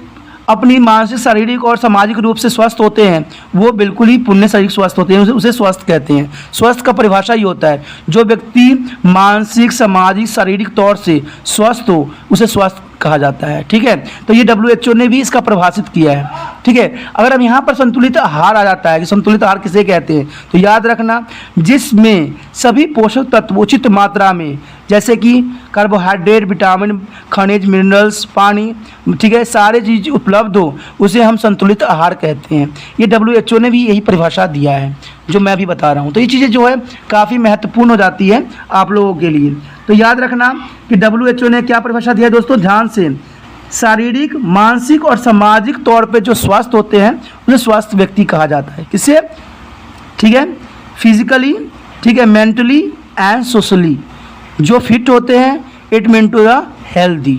अपनी मानसिक, शारीरिक और सामाजिक रूप से स्वस्थ होते हैं वो बिल्कुल ही पुण्य शारीरिक स्वस्थ होते हैं, उसे स्वस्थ कहते हैं। स्वस्थ का परिभाषा ही होता है जो व्यक्ति मानसिक, सामाजिक, शारीरिक तौर से स्वस्थ हो उसे स्वस्थ कहा जाता है। ठीक है, तो ये WHO ने भी इसका परिभाषित किया है। ठीक है, अगर हम यहाँ पर संतुलित आहार आ जाता है कि संतुलित आहार किसे कहते हैं, तो याद रखना जिसमें सभी पोषक तत्व उचित मात्रा में, जैसे कि कार्बोहाइड्रेट, विटामिन, खनिज, मिनरल्स, पानी, ठीक है, सारे चीज़ उपलब्ध हो उसे हम संतुलित आहार कहते हैं। ये WHO ने भी यही परिभाषा दिया है जो मैं भी बता रहा हूँ। तो ये चीज़ें जो है काफ़ी महत्वपूर्ण हो जाती है आप लोगों के लिए। तो याद रखना कि WHO ने क्या परिभाषा दिया है दोस्तों, ध्यान से, शारीरिक, मानसिक और सामाजिक तौर पे जो स्वस्थ होते हैं उन्हें स्वस्थ व्यक्ति कहा जाता है। किससे? ठीक है, फिजिकली, ठीक है, मेंटली एंड सोशली जो फिट होते हैं, it mean to the healthy.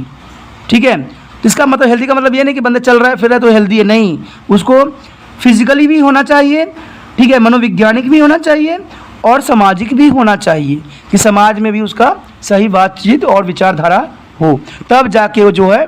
ठीक है, इसका मतलब हेल्दी का मतलब ये नहीं कि बंदा चल रहा है फिर रहा है तो हेल्दी है, नहीं, उसको फिजिकली भी होना चाहिए, ठीक है, मनोवैज्ञानिक भी होना चाहिए और सामाजिक भी होना चाहिए कि समाज में भी उसका सही बातचीत और विचारधारा हो, तब जाके वो जो है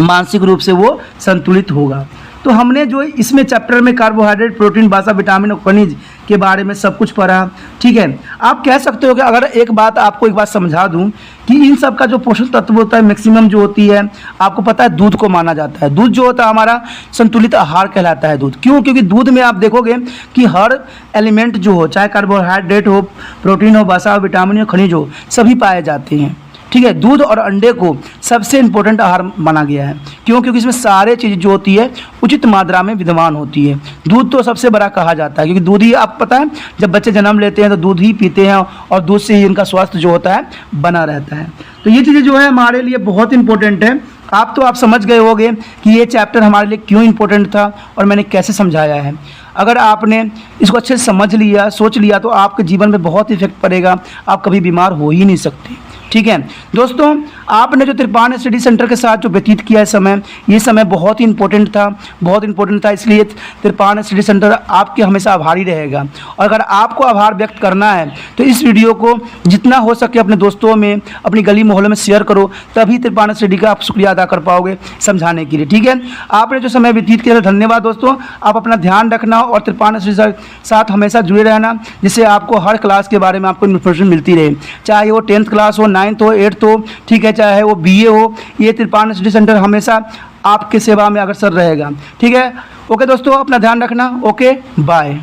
मानसिक रूप से वो संतुलित होगा। तो हमने जो इसमें चैप्टर में कार्बोहाइड्रेट, प्रोटीन, वसा, विटामिन और खनिज के बारे में सब कुछ पढ़ा। ठीक है, आप कह सकते हो कि अगर एक बात आपको एक बात समझा दूं कि इन सब का जो पोषक तत्व होता है मैक्सिमम जो होती है, आपको पता है दूध को माना जाता है। दूध जो होता है हमारा संतुलित आहार कहलाता है दूध। क्यों? क्योंकि दूध में आप देखोगे कि हर एलिमेंट जो हो, चाहे कार्बोहाइड्रेट हो, प्रोटीन हो, वसा हो, विटामिन हो, खनिज हो, सभी पाए जाते हैं। ठीक है, दूध और अंडे को सबसे इम्पोर्टेंट आहार माना गया है। क्यों? क्योंकि इसमें सारे चीज़ जो होती है उचित मात्रा में विद्यमान होती है। दूध तो सबसे बड़ा कहा जाता है क्योंकि दूध ही, आप पता है, जब बच्चे जन्म लेते हैं तो दूध ही पीते हैं और दूध से ही इनका स्वास्थ्य जो होता है बना रहता है। तो ये चीज़ें जो है हमारे लिए बहुत इंपॉर्टेंट है। आप समझ गए होंगे कि ये चैप्टर हमारे लिए क्यों इंपॉर्टेंट था और मैंने कैसे समझाया है। अगर आपने इसको अच्छे से समझ लिया, सोच लिया, तो आपके जीवन में बहुत इफेक्ट पड़ेगा, आप कभी बीमार हो ही नहीं सकते। ठीक है दोस्तों, आपने जो त्रिपाण स्टडी सेंटर के साथ जो व्यतीत किया है समय, ये समय बहुत ही इंपॉर्टेंट था, बहुत इंपॉर्टेंट था। इसलिए त्रिपाण स्टडी सेंटर आपके हमेशा आभारी रहेगा। और अगर आपको आभार व्यक्त करना है तो इस वीडियो को जितना हो सके अपने दोस्तों में, अपनी गली मोहल्ले में शेयर करो, तभी त्रिपाण स्टडी का आप शुक्रिया अदा कर पाओगे समझाने के लिए। ठीक है, आपने जो समय व्यतीत किया धन्यवाद दोस्तों। आप अपना ध्यान रखना और त्रिपाण स्टडी के साथ हमेशा जुड़े रहना, जिससे आपको हर क्लास के बारे में आपको इन्फॉर्मेशन मिलती रहे, चाहे वो 10th क्लास हो, 9th हो, 8th हो, ठीक है, चाहे वो BA हो। ये त्रिपाण स्टडी सेंटर हमेशा आपके सेवा में अग्रसर रहेगा। ठीक है, ओके दोस्तों, अपना ध्यान रखना। Okay, bye.